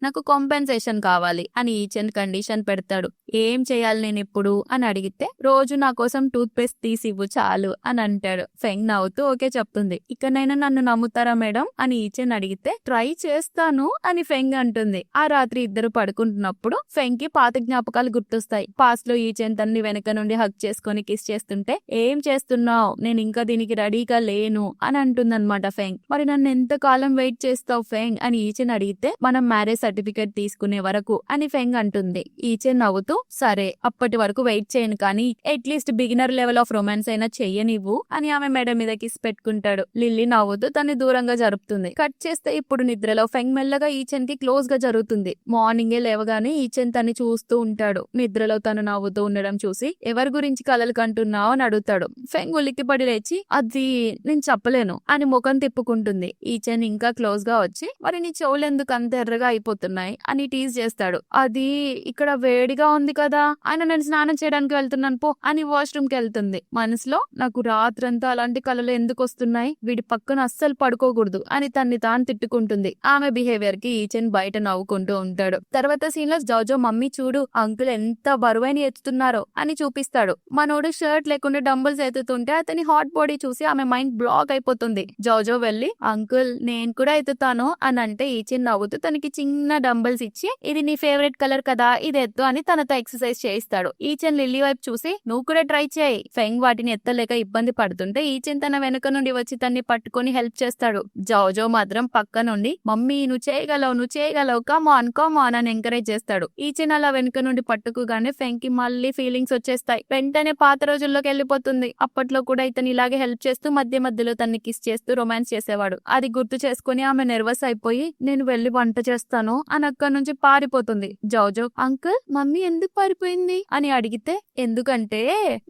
నాకు కాంపెన్సేషన్ కావాలి అని ఈచెన్ కండిషన్ పెడతాడు. ఏం చేయాలి నేను ఇప్పుడు అని అడిగితే, రోజు నా కోసం టూత్ పేస్ట్ తీసి ఇవ్వు చాలు అని అంటాడు. ఫెంగ్ నవ్వుతూ ఓకే చెప్తుంది. ఇకనైనా నన్ను నమ్ముతారా మేడం అని ఈచెన్ అడిగితే, ట్రై చేస్తాను అని ఫెంగ్ అంటుంది. ఆ రాత్రి ఇద్దరు పడుకుంటున్నప్పుడు ఫెంగ్ కి పాత జ్ఞాపకాలు గుర్తొస్తాయి. పాస్ట్ లో ఈచెన్ తన్ని వెనక నుండి హగ్ చేసుకుని కిస్ చేస్తుంటే, ఏం చేస్తున్నావు, నేను ఇంకా దీనికి రెడీగా లేను అని అంటుందన్నమాట ఫెంగ్. మరి నన్ను ఎంత కాలం వెయిట్ చేస్తావు ఫెంగ్ అని ఈచెన్ అడిగితే, మనం మ్యారేజ్ సర్టిఫికేట్ తీసుకునే వరకు అని ఫెంగ్ అంటుంది. ఈచెన్ నవ్వుతూ, సరే అప్పటి వరకు వెయిట్ చేయను కానీ at least beginner level of romance అయినా చెయ్యనివ్వు అని ఆమె మెడ మీద కిస్ పెట్టుకుంటాడు. లిల్లీ నవ్వుతూ తన్ని దూరంగా జరుపుతుంది. కట్ చేస్తే ఇప్పుడు నిద్రలో ఫెంగ్ మెల్లగా ఈచెన్ కి క్లోజ్ గా జరుగుతుంది. మార్నింగే లేవగానే ఈచెన్ తన్ని చూస్తూ ఉంటాడు. నిద్రలో తను నవ్వుతూ ఉండడం చూసి, ఎవరి గురించి కలలు కంటున్నావు అని అడుగుతాడు. ఫెంగ్ ఉలిక్కిపడి లేచి, అది నేను చెప్పలేను అని ముఖం తిప్పుకుంటుంది. ఈచెన్ ఇంకా క్లోజ్ గా వచ్చి, మరి నీ చెవులు ఎందుకు అంత ఎర్రగా అయిపోతున్నాయి అని టీజ్ చేస్తాడు. అది ఇక్కడ వేడిగా వేడిగా ఉంది కదా ఆయన నేను స్నానం చేయడానికి వెళ్తున్నాను పో అని వాష్రూమ్ కి వెళ్తుంది. మనసులో నాకు రాత్రంతా అలాంటి కళలు ఎందుకు వస్తున్నాయి, వీడి పక్కన అస్సలు పడుకోకూడదు అని తన్ని తాను తిట్టుకుంటుంది. ఆమె బిహేవియర్ కి ఈచెన్ బయట నవ్వుకుంటూ ఉంటాడు. తర్వాత సీన్ లో జోజో మమ్మీ చూడు అంకుల్ ఎంత బరువైన ఎత్తుతున్నారో అని చూపిస్తాడు. మనోడు షర్ట్ లేకుండా డంబుల్స్ ఎత్తుతుంటే అతని హాట్ బాడీ చూసి ఆమె మైండ్ బ్లాక్ అయిపోతుంది. జోజో వెళ్లి అంకుల్ నేను కూడా ఎత్తుతాను అని అంటే ఈచెన్ నవ్వుతూ తనకి చిన్న డంబుల్స్ ఇచ్చి ఇది నీ ఫేవరెట్ కలర్ కదా ఇది ఎత్తు అని తనతో ఎక్సర్సైజ్ చేయిస్తాడు. ఈచెన్ లిల్లీ వైపు చూసి నువ్వు కూడా ట్రై చేయి. ఫెంగ్ వాటిని ఎత్తలేక ఇబ్బంది పడుతుంటే ఈచెన్ తన వెనుక నుండి వచ్చి తన్ని పట్టుకొని హెల్ప్ చేస్తాడు. జోజో మాత్రం పక్క నుండి మమ్మీ నువ్వు చేయగలవు కమ్ ఆన్ అని ఎంకరేజ్ చేస్తాడు. ఈచెన్ అలా వెనుక నుండి పట్టుకోగానే ఫెంగ్ కి మళ్ళీ ఫీలింగ్స్ వచ్చేస్తాయి. వెంటనే పాత రోజుల్లోకి వెళ్ళిపోతుంది. అప్పట్లో కూడా ఇతను ఇలాగే హెల్ప్ చేస్తూ మధ్య మధ్యలో తన్ని కిస్ చేస్తూ రొమాన్స్ చేసేవాడు. అది గుర్తు చేసుకుని ఆమె నెర్వస్ అయిపోయి నేను వెళ్లి వంట చేస్తాను అని అక్కడి నుంచి పారిపోతుంది. జోజో అంకుల్ మమ్మీ ఎందుకు పారిపోయింది అని అడిగితే ఎందుకంటే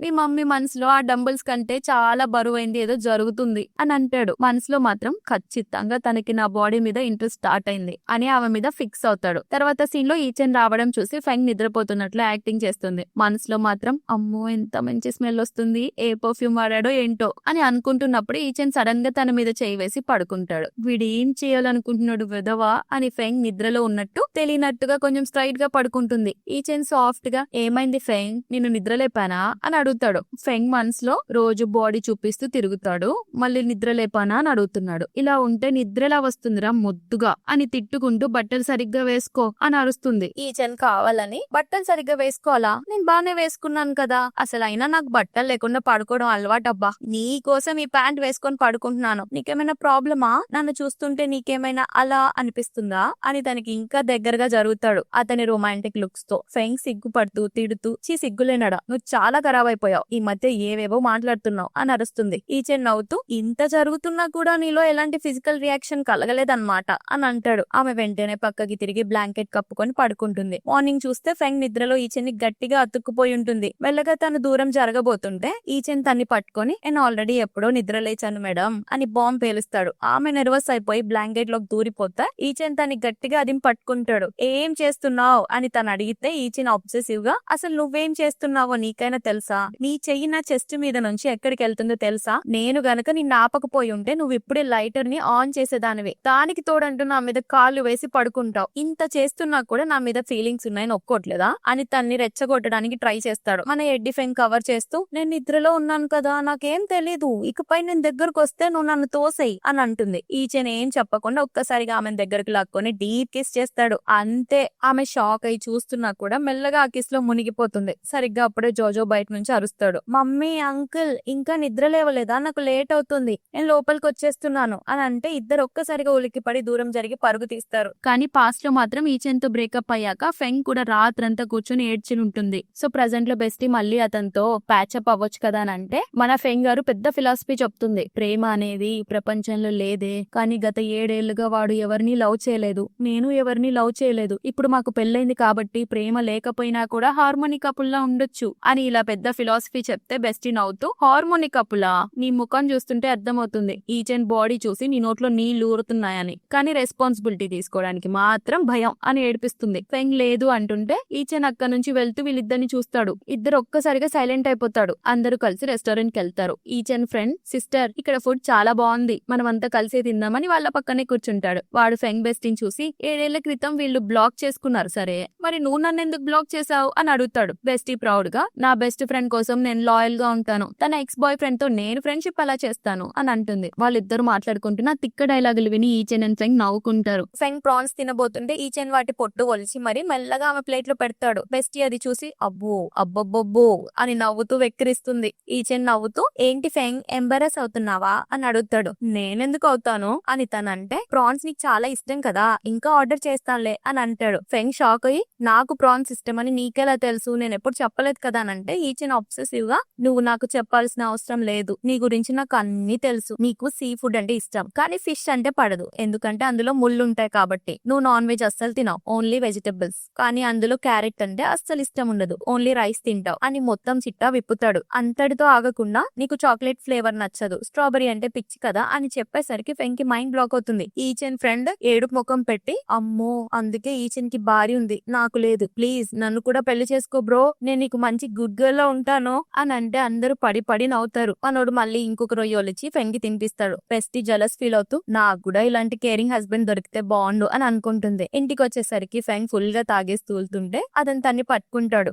మీ మమ్మీ మనసులో ఆ డంబుల్స్ కంటే చాలా బరువైంది ఏదో జరుగుతుంది అని అంటాడు. మనసులో మాత్రం ఖచ్చితంగా తనకి నా బాడీ మీద ఇంట్రెస్ట్ స్టార్ట్ అయింది అని ఆమె మీద ఫిక్స్ అవుతాడు. తర్వాత సీన్ లో ఈచెన్ రావడం చూసి ఫెంగ్ నిద్రపోతున్నట్లు యాక్టింగ్ చేస్తుంది. మనసులో మాత్రం అమ్మో ఎంత మంచి స్మెల్ వస్తుంది, ఏ పర్ఫ్యూమ్ వాడాడో ఏంటో అని అనుకుంటున్నప్పుడు ఈచెన్ సడన్ గా తన మీద చేయి వేసి పడుకుంటాడు. వీడు ఏం చేయాలనుకుంటున్నాడు విధవా అని ఫెంగ్ నిద్రలో ఉన్నట్టు తెలియనట్టుగా కొంచెం స్ట్రైట్ గా పడుకుంటుంది. ఈచెన్ సాఫ్ట్ గా ఏమైంది ఫెంగ్ నిన్ను నిద్రలేపానా అని అడుగుతాడు. ఫెంగ్ మనసులో రోజు బాడీ చూపిస్తూ తిరుగుతాడు. మళ్ళీ నిద్రలేపానా అని అడుగుతున్నాడు. ఇలా ఉంటే నిద్రలా వస్తుందిరా ముద్దుగా అని తిట్టుకుంటూ బట్టలు సరిగ్గా వేసుకో అని అరుస్తుంది. ఈచెన్ కావాలని బట్టలు సరిగ్గా వేసుకోవాలా, నేను బానే వేసుకున్నాను కదా, అసలు అయినా నాకు బట్టలు లేకుండా పడుకోవడం అలవాటబ్బా, నీ కోసం ఈ ప్యాంట్ వేసుకొని పడుకుంటున్నాను, నీకేమైనా ప్రాబ్లమా, నన్ను చూస్తుంటే నీకేమైనా అలా అనిపిస్తుందా అని తనకి ఇంకా దగ్గరగా జరుగుతాడు అతని రొమాంటిక్ లుక్స్ తో. ఫెంగ్ సిగ్గుపడుతూ తిడుతూ సిగ్గులేనడా నువ్వు చాలా ఖరాబ్ అయిపోయావు, ఈ మధ్య ఏవేవో మాట్లాడుతున్నావు అని అరుస్తుంది. ఈచెన్ నవ్వుతూ ఇంత జరుగుతున్నా కూడా నీలో ఎలాంటి ఫిజికల్ రియాక్షన్ కలగలేదన్నమాట అని అంటాడు. ఆమె వెంటనే పక్కకి తిరిగి బ్లాంకెట్ కప్పుకొని పడుకుంటుంది. మార్నింగ్ చూస్తే ఫెంగ్ నిద్రలో ఈచెన్ ని గట్టిగా అతుక్కుపోయి ఉంటుంది. మెల్లగా తను దూరం జరగబోతుంటే ఈచెన్ తన్ని పట్టుకొని నేను ఆల్రెడీ ఎప్పుడో నిద్ర లేచాను మేడం అని బాంబ్ పేలుస్తాడు. ఆమె నెర్వస్ అయిపోయి బ్లాంకెట్ లోకి దూరిపోతా ఈచెన్ తన్ని గట్టిగా అది పట్టుకుంటాడు. ఏం చేస్తున్నావు అని తను అడిగితే ఈచెన్ ఆబ్సెసివ్ గా అసలు నువ్వేం చేస్తున్నావో నీకైనా తెలుసా, నీ చెయ్యి నా చెస్ట్ మీద నుంచి ఎక్కడికి వెళ్తుందో తెలుసా, నేను గనక నిన్ను ఆపకపోయి ఉంటే నువ్వు ఇప్పుడే లైటర్ ని ఆన్ చేసేదానివి, దానికి తోడంటూ నా మీద కాళ్ళు వేసి పడుకుంటావు, ఇంత చేస్తున్నా కూడా నా మీద ఫీలింగ్స్ ఉన్నాయని ఒప్పుకోవట్లేదా అని తన్ని రెచ్చగొట్టడానికి ట్రై చేస్తాడు. మన ఎడ్డి ఫెంగ్ కవర్ చేస్తూ నేను నిద్రలో ఉన్నాను కదా నాకేం తెలీదు, ఇకపై నేను దగ్గరకు వస్తే నువ్వు నన్ను తోసేయి అని అంటుంది. ఈచెన్ ఏం చెప్పకుండా ఒక్కసారిగా ఆమె దగ్గరకు లాక్కొని డీప్ కిస్ చేస్తాడు. అంతే ఆమె షాక్ అయి చూస్తున్నా కూడా మెల్లగా ఆ కిస్ లో మునిగిపోతుంది. సరిగ్గా అప్పుడే జోజో బయట నుంచి అరుస్తాడు, మమ్మీ అంకుల్ ఇంకా నిద్ర లేవలేదా, నాకు లేట్ అవుతుంది, నేను లోపలికి వచ్చేస్తున్నాను అని అంటే ఇద్దరు ఒక్కసారిగా ఉలిక్కిపడి దూరం జరిగి పరుగు తీస్తారు. కానీ పాస్ట్ లో మాత్రం ఈచెన్ తో బ్రేకప్ అయ్యాక ఫెంగ్ కూడా రాత్రంతా కూర్చొని ఏడ్చి ఉంటుంది. సో ప్రెసెంట్ లో బెస్టీ మళ్ళీ అతనితో ప్యాచప్ అవ్వచ్చు కదా అని అంటే మన ఫెంగ్ గారు పెద్ద ఫిలాసఫీ చెప్తుంది. ప్రేమ అనేది ప్రపంచంలో లేదే, కానీ గత 7 ఏళ్లుగా వాడు ఎవరిని లవ్ చేయలేదు, నేను ఎవరిని లవ్ చేయలేదు, ఇప్పుడు మాకు పెళ్ళైంది కాబట్టి ప్రేమ లేకపోయినా కూడా హార్మోని కపుల్లా ఉండొచ్చు అని ఇలా పెద్ద ఫిలాసఫీ చెప్తే బెస్టీ నవ్వుతూ హార్మోని కపులా, నీ ముఖం చూస్తుంటే అర్థమవుతుంది ఈచెన్ బాడీ చూసి నీ నోట్లో నీళ్లు ఊరుతున్నాయని, కానీ రెస్పాన్సిబిలిటీ తీసుకోవడానికి మాత్రం భయం అని ఏడిపిస్తుంది. ఫెంగ్ లేదు అంటుంటే ఈచెన్ అక్క నుంచి వెళ్తూ వీళ్ళిద్దరిని చూస్తాడు. ఇద్దరు ఒక్కసారిగా సైలెంట్ అయిపోతాడు. అందరూ కలిసి రెస్టారెంట్ కి వెళ్తారు. ఈచెన్ ఫ్రెండ్ సిస్టర్ ఇక్కడ ఫుడ్ చాలా బాగుంది, మనమంతా కలిసే తిందామని వాళ్ళ పక్కనే కూర్చుంటాడు. వాడు ఫెంగ్ బెస్టీని చూసి 7 ఏళ్ల క్రితం వీళ్ళు బ్లాక్ చేసుకున్నారు, సరే మరి నువ్వు నన్ను ఎందుకు బ్లాక్ చేసావు అని అడుగుతాడు. బెస్టీ ప్రౌడ్ గా నా బెస్ట్ ఫ్రెండ్ కోసం నేను లాయల్ గా ఉంటాను, తన ఎక్స్ బాయ్ ఫ్రెండ్ తో నేను ఫ్రెండ్షిప్ అలా చేస్తాను అని అంటుంది. వాళ్ళిద్దరు మాట్లాడుకుంటున్న తిక్క డైలాగులు విని ఈచెన్ అండ్ ఫెంగ్ నవ్వుకుంటారు. ఫెంగ్ ప్రాన్స్ తినబోతుంటే ఈచెన్ వాటి పొట్టు ఒలిచి మరి మెల్లగా ఆమె ప్లేట్ లో పెడతాడు. బెస్టీ అది చూసి అబ్బో అబ్బబ్బబ్బో అని నవ్వుతూ వెక్కిరిస్తుంది. ఈచెన్ నవ్వుతూ ఏంటి ఫెంగ్ ఎంబరస్ అవుతున్నావా అని అడుగుతాడు. నేనెందుకు అవుతాను అని తనంటే ప్రాన్స్ నీకు చాలా ఇష్టం కదా ఇంకా ఆర్డర్ చేస్తానులే అని అంటాడు. ఫెంగ్ షాక్ అయ్యి నాకు ప్రాన్స్ ఇష్టం అని నీకెలా తెలుసు, నేను ఎప్పుడు చెప్పలేదు కదా అని అంటే ఈచెన్ ఆబ్సెసివ్ గా నువ్వు నాకు చెప్పాల్సిన అవసరం లేదు, నీ గురించి నాకు అన్ని తెలుసు, నీకు సీ ఫుడ్ అంటే ఇష్టం కానీ ఫిష్ అంటే పడదు, ఎందుకంటే అందులో ముళ్ళు ఉంటాయి కాబట్టి, నువ్వు నాన్ వెజ్ అస్సలు తినవు ఓన్లీ వెజిటబుల్స్, కానీ అందులో క్యారెట్ అంటే అస్సలు ఇష్టం ఉండదు ఓన్లీ రైస్ తింటావు అని మొత్తం చిట్టా విప్పుతాడు. అంతటితో ఆగకుండా నీకు చాక్లెట్ ఫ్లేవర్ నచ్చదు, స్ట్రాబెరీ అంటే పిచ్చి కదా అని చెప్పేసరికి ఫెంగ్ కి మైండ్ బ్లాక్ అవుతుంది. ఈచెన్ ఫ్రెండ్ ఏడుపు ముఖం పెట్టి అమ్మో అందుకే ఈచెన్ కి భారీ ఉంది నాకు లేదు, ప్లీజ్ ప్లీజ్ నన్ను కూడా పెళ్లి చేసుకో బ్రో, నేను నీకు మంచి గుడ్ గర్ల్ లో ఉంటాను అని అంటే అందరూ పడి నవ్వుతారు. మనోడు మళ్ళీ ఇంకొక రొయ్యోలిచ్చి ఫెంగ్ కి తినిపిస్తాడు. పెస్టి జలస్ ఫీల్ అవుతూ నాకు కూడా ఇలాంటి కేరింగ్ హస్బెండ్ దొరికితే బాగుండు అని అనుకుంటుంది. ఇంటికి వచ్చేసరికి ఫెంగ్ ఫుల్ గా తాగేసి తూలుతుంటే అతను తన్ని పట్టుకుంటాడు.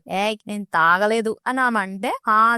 నేను తాగలేదు అని ఆమె అంటే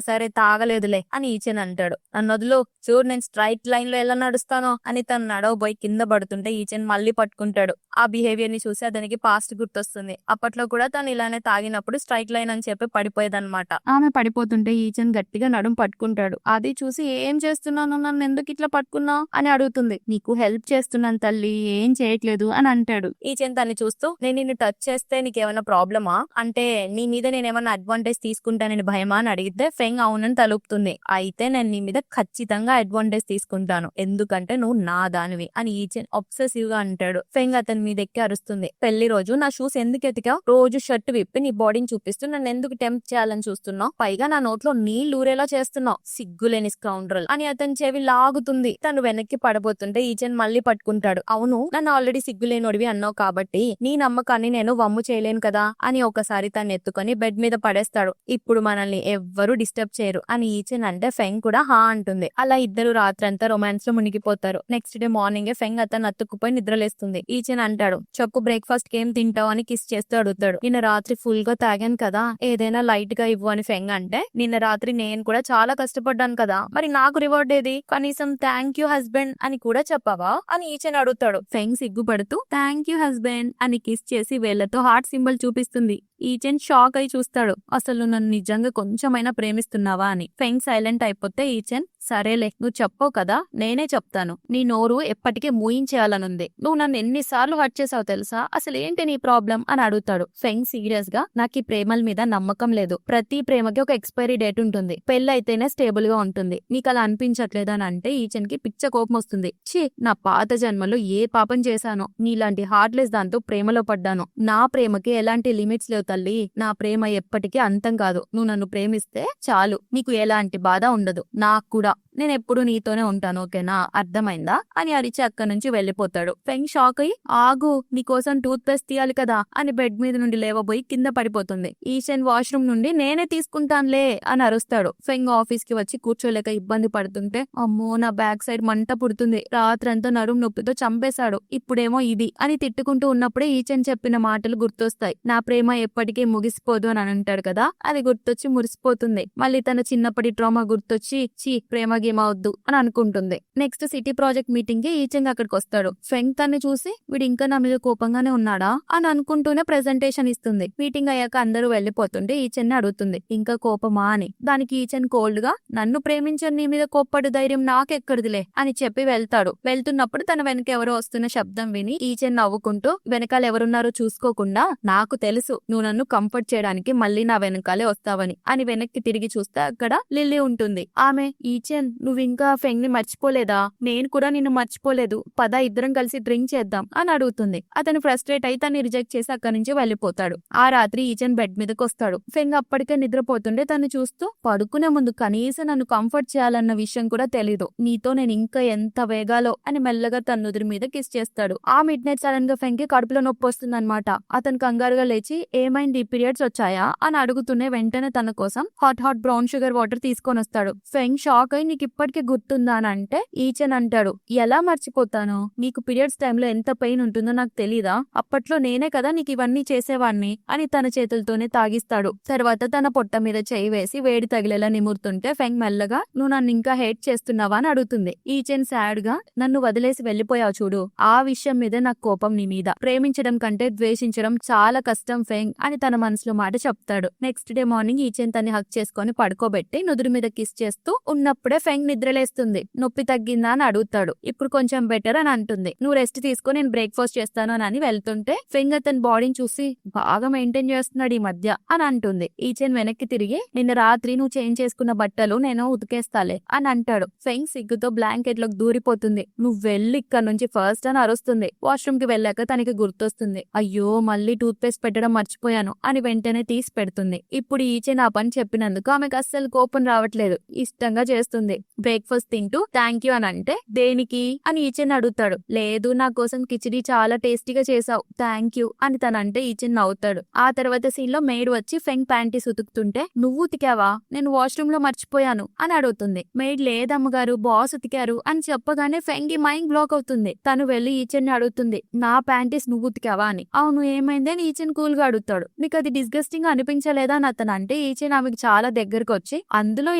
సరే తాగలేదులే అని ఈచెన్ అంటాడు. నన్ను వదులు, చూడు నేను స్ట్రైట్ లైన్ లో ఎలా నడుస్తానో అని తను నడవబోయి కింద పడుతుంటే ఈచెన్ మళ్ళీ పట్టుకుంటాడు. ఆ బిహేవియర్ ని చూసి అతనికి పాస్ట్ గుర్తొస్తుంది. అప్పట్లో కూడా తను ఇలానే తాగినప్పుడు స్ట్రైట్ లైన్ అని చెప్పి పడిపోయేదన్నమాట. ఆమె పడిపోతుంటే ఈచెన్ గట్టిగా నడుము పట్టుకుంటాడు. అది చూసి ఏం చేస్తున్నాను, నన్ను ఎందుకు ఇట్లా పట్టుకున్నావు అని అడుగుతుంది. నీకు హెల్ప్ చేస్తున్నాను తల్లి, ఏం చేయట్లేదు అని అంటాడు. ఈచెన్ తన్ని చూస్తూ నేను నిన్ను టచ్ చేస్తే నీకేమైనా ప్రాబ్లమా, అంటే నీ మీద నేనేమన్నా అడ్వాంటేజ్ తీసుకుంటానని భయమా అని అడిగితే ఫెంగ్ అవునని తలుపుతుంది. అయితే నేను నీ మీద ఖచ్చితంగా అడ్వాంటేజ్ తీసుకుంటాను, ఎందుకంటే నువ్వు నా దానివి అని ఈచెన్ అబ్సెసివ్ గా అంటాడు. ఫెంగ్ అతని మీద ఎక్కి అరుస్తుంది. పెళ్లి రోజు నా షూస్ ఎందుకు ఎతికావు, రోజు షర్ట్ విప్పి నీ బాడీని చూపిస్తూ నన్ను ఎందుకు టెంప్ట్ చేయాలని చూస్తున్నావు, పైగా నా నోట్లో నీళ్లు ఊరేలా చేస్తున్నావు, సిగ్గులేని స్కౌండ్రల్ అని అతని చెవి లాగుతుంది. తను వెనక్కి పడబోతుంటే ఈచెన్ మళ్ళీ పట్టుకుంటాడు. అవును, నన్ను ఆల్రెడీ సిగ్గులేనోడివి అన్నావు కాబట్టి నీ నమ్మకాన్ని నేను వమ్ము చేయలేను కదా అని ఒకసారి తను ఎత్తుకొని బెడ్ మీద పడేస్తాడు. ఇప్పుడు మనల్ని ఎవ్వరూ డిస్టర్బ్ చేయరు అని ఈచెన్ అంటే ఫెంగ్ కూడా హా అంటుంది. అలా ఇద్దరు రాత్రంతా రొమాన్స్ లో మునిగిపోతారు. నెక్స్ట్ డే మార్నింగ్ ఫెంగ్ అతను అతుక్కుపోయి నిద్రలేస్తుంది. ఈచెన్ అంటాడు, చెప్పు బ్రేక్ఫాస్ట్ కి ఏం తింటావు అని కిస్ చేస్తూ అడుగుతాడు. నిన్న రాత్రి ఫుల్ గా తాగాను కదా, ఏదైనా లైట్ గా ఇవ్వు అని ఫెంగ్ అంటే, నిన్న రాత్రి నేను కూడా చాలా కష్టపడ్డాను కదా, మరి నాకు రివార్డ్ ఏది, కనీసం థ్యాంక్ యూ హస్బెండ్ అని కూడా చెప్పవా అని ఈచెన్ అడుగుతాడు. ఫెంగ్ సిగ్గుపడుతూ థ్యాంక్ యూ హస్బెండ్ అని కిస్ చేసి వేళ్లతో హార్ట్ సింబల్ చూపిస్తుంది. ఈచెన్ షాక్ అయి చూస్తాడు. అసలు నన్ను నిజంగా కొంచెమైనా ప్రేమిస్తున్నావా అని. ఫెంగ్ సైలెంట్ అయిపోతే ఈచెన్, సరేలే నువ్వు చెప్పవు కదా నేనే చెప్తాను, నీ నోరు ఎప్పటికీ మూయించేయాలనుంది, నువ్వు నన్ను ఎన్నిసార్లు హర్ట్ చేసావు తెలుసా, అసలు ఏంటి నీ ప్రాబ్లం అని అడుగుతాడు. ఫెంగ్ సీరియస్ గా, నాకు ఈ ప్రేమల మీద నమ్మకం లేదు, ప్రతి ప్రేమకి ఒక ఎక్స్పైరీ డేట్ ఉంటుంది, పెళ్ళైతేనే స్టేబుల్ గా ఉంటుంది, నీకు అలా అనిపించట్లేదు అని అంటే ఈచెన్ కి పిచ్చ కోపం వస్తుంది. ఛీ, నా పాత జన్మలో ఏ పాపం చేశానో, నీలాంటి హార్ట్లెస్ దాంతో ప్రేమలో పడ్డాను, నా ప్రేమకి ఎలాంటి లిమిట్స్ లేవు తల్లి, నా ప్రేమ ఎప్పటికీ అంతం కాదు, నువ్వు నన్ను ప్రేమిస్తే చాలు, నీకు ఎలాంటి బాధ ఉండదు, నాకు కూడా, నేను ఎప్పుడు నీతోనే ఉంటాను, ఓకేనా, అర్థమైందా అని అరిచి అక్కడి నుంచి వెళ్లిపోతాడు. ఫెంగ్ షాక్ అయ్యి, ఆగు నీకోసం టూత్ పేస్ట్ తీయాలి కదా అని బెడ్ మీద నుండి లేవబోయి కింద పడిపోతుంది. ఈచెన్ వాష్రూమ్ నుండి నేనే తీసుకుంటానులే అని అరుస్తాడు. ఫెంగ్ ఆఫీస్ కి వచ్చి కూర్చోలేక ఇబ్బంది పడుతుంటే, అమ్మో నా బ్యాక్ సైడ్ మంట పుడుతుంది, రాత్రంతా నడుము నొప్పితో చంపేశాడు, ఇప్పుడేమో ఇది అని తిట్టుకుంటూ ఉన్నప్పుడే ఈచెన్ చెప్పిన మాటలు గుర్తొస్తాయి. నా ప్రేమ ఎప్పటికీ ముగిసిపోదు అని అంటాడు కదా, అది గుర్తొచ్చి మురిసిపోతుంది. మళ్ళీ తన చిన్నప్పటి ట్రామా గుర్తొచ్చి చీ ప్రేమ గేమ్ అవద్దు అని అనుకుంటుంది. నెక్స్ట్ సిటీ ప్రాజెక్ట్ మీటింగ్ కి ఈచెన్ అక్కడికి వస్తాడు. ఫెంగ్ తన్ని చూసి వీడు ఇంకా నా మీద కోపంగానే ఉన్నాడా అని అనుకుంటూనే ప్రెజెంటేషన్ ఇస్తుంది. మీటింగ్ అయ్యాక అందరూ వెళ్లిపోతుంటే ఈచెన్ అడుగుతుంది, ఇంకా కోపమా అని. దానికి ఈచెన్ కోల్డ్ గా, నన్ను ప్రేమించని నీ మీద కోప్పడు ధైర్యం నాకెక్కడిదిలే అని చెప్పి వెళ్తాడు. వెళ్తున్నప్పుడు తన వెనక ఎవరో వస్తున్న శబ్దం విని ఈచెన్ నవ్వుకుంటూ, వెనకాల ఎవరున్నారో చూసుకోకుండా, నాకు తెలుసు నువ్వు నన్ను కంఫర్ట్ చేయడానికి మళ్ళీ నా వెనకాలే వస్తావని అని వెనక్కి తిరిగి చూస్తే అక్కడ లిల్లీ ఉంటుంది. ఆమె, ఈచెన్ నువ్వు ఇంకా ఫెంగ్ ని మర్చిపోలేదా, నేను కూడా నిన్ను మర్చిపోలేదు, పద ఇద్దరం కలిసి డ్రింక్ చేద్దాం అని అడుగుతుంది. అతను ఫ్రస్ట్రేట్ అయి తను రిజెక్ట్ చేసి అక్కడి నుంచి వెళ్లిపోతాడు. ఆ రాత్రి ఈచెన్ బెడ్ మీదకి వస్తాడు. ఫెంగ్ అప్పటికే నిద్రపోతుండే తను చూస్తూ, పడుకునే ముందు కనీసం నన్ను కంఫర్ట్ చేయాలన్న విషయం కూడా తెలీదు, నీతో నేను ఇంకా ఎంత వేగాలో అని మెల్లగా తన నుదురు మీద కిస్ చేస్తాడు. ఆ మిడ్ నైట్ సడన్ గా ఫెంగ్ కి కడుపులో నొప్పి వస్తుందన్నమాట. అతను కంగారుగా లేచి, ఏమైంది పీరియడ్స్ వచ్చాయా అని అడుగుతూనే వెంటనే తన కోసం హాట్ బ్రౌన్ షుగర్ వాటర్ తీసుకొని వస్తాడు. ఫెంగ్ షాక్ అయి, నీకు ఇప్పటికే గుర్తుందా అని అంటే ఈచెన్ అంటాడు, ఎలా మర్చిపోతాను, నీకు పీరియడ్స్ టైంలో ఎంత పెయిన్ ఉంటుందో నాకు తెలీదా, అప్పట్లో నేనే కదా నీకు ఇవన్నీ చేసేవాణ్ణి అని తన చేతులతోనే తాగిస్తాడు. తర్వాత తన పొట్ట మీద చేయి వేసి వేడి తగిలేలా నిమురుతుంటే ఫెంగ్ మెల్లగా, నువ్వు నన్ను ఇంకా హేట్ చేస్తున్నావా అని అడుగుతుంది. ఈచెన్ సాడ్ గా, నన్ను వదిలేసి వెళ్లిపోయావు చూడు, ఆ విషయం మీద నాకు కోపం నీ మీద, ప్రేమించడం కంటే ద్వేషించడం చాలా కష్టం ఫెంగ్ అని తన మనసులో మాట చెప్తాడు. నెక్స్ట్ డే మార్నింగ్ ఈచెన్ తన్ని హక్ చేసుకొని పడుకోబెట్టి నుదురు మీద కిస్ చేస్తూ ఉన్నప్పుడే ఫెంగ్ నిద్రలేస్తుంది. నొప్పి తగ్గిందా అని అడుగుతాడు. ఇప్పుడు కొంచెం బెటర్ అని అంటుంది. నువ్వు రెస్ట్ తీసుకో, నేను బ్రేక్ఫాస్ట్ చేస్తాను అని వెళ్తుంటే ఫెంగ్ అతని బాడీని చూసి, బాగా మెయింటైన్ చేస్తున్నాడు ఈ మధ్య అని అంటుంది. ఈచెన్ వెనక్కి తిరిగి, నిన్న రాత్రి నువ్వు చేంజ్ చేసుకున్న బట్టలు నేను ఉతికేస్తాలే అని అంటాడు. ఫెంగ్ సిగ్గుతో బ్లాంకెట్ లోకి దూరిపోతుంది. నువ్వు వెళ్ళి ఇక్కడ నుంచి ఫస్ట్ అని అరుస్తుంది. వాష్రూమ్ కి వెళ్ళాక తనకి గుర్తొస్తుంది, అయ్యో మళ్ళీ టూత్ పేస్ట్ పెట్టడం మర్చిపోయాను అని వెంటనే తీసి పెడుతుంది. ఇప్పుడు ఈచెన్ ఆ పని చెప్పినందుకు ఆమెకు అస్సలు కోపం రావట్లేదు, ఇష్టంగా చేస్తుంది. వస్తుంది. బ్రేక్ఫాస్ట్ తింటూ థ్యాంక్ యూ అని అంటే దేనికి అని ఈచెన్ అడుగుతాడు. లేదు నా కోసం కిచిడి చాలా టేస్టీగా చేసావు థ్యాంక్ యూ అని తనంటే ఈచెన్ నవ్వుతాడు. ఆ తర్వాత సీన్ లో మేడ్ వచ్చి ఫెంగ్ ప్యాంటీస్ ఉతుకుతుంటే నువ్వు ఉతికావా నేను వాష్రూమ్ లో మర్చిపోయాను అని అడుగుతుంది. మేడ్ లేదమ్మగారు బాస్ ఉతికారు అని చెప్పగానే ఫెంగ్ మైండ్ బ్లాక్ అవుతుంది. తను వెళ్లి ఈచెన్ ని అడుగుతుంది నా ప్యాంటీస్ నువ్వు ఉతికావా అని. అవును ఏమైంది అని ఈచెన్ కూల్ గా అడుగుతాడు. నీకు అది డిస్గస్టింగ్ అనిపించలేదా అని అతను అంటే ఈచెన్ ఆమెకు చాలా దగ్గరకు వచ్చి అందులో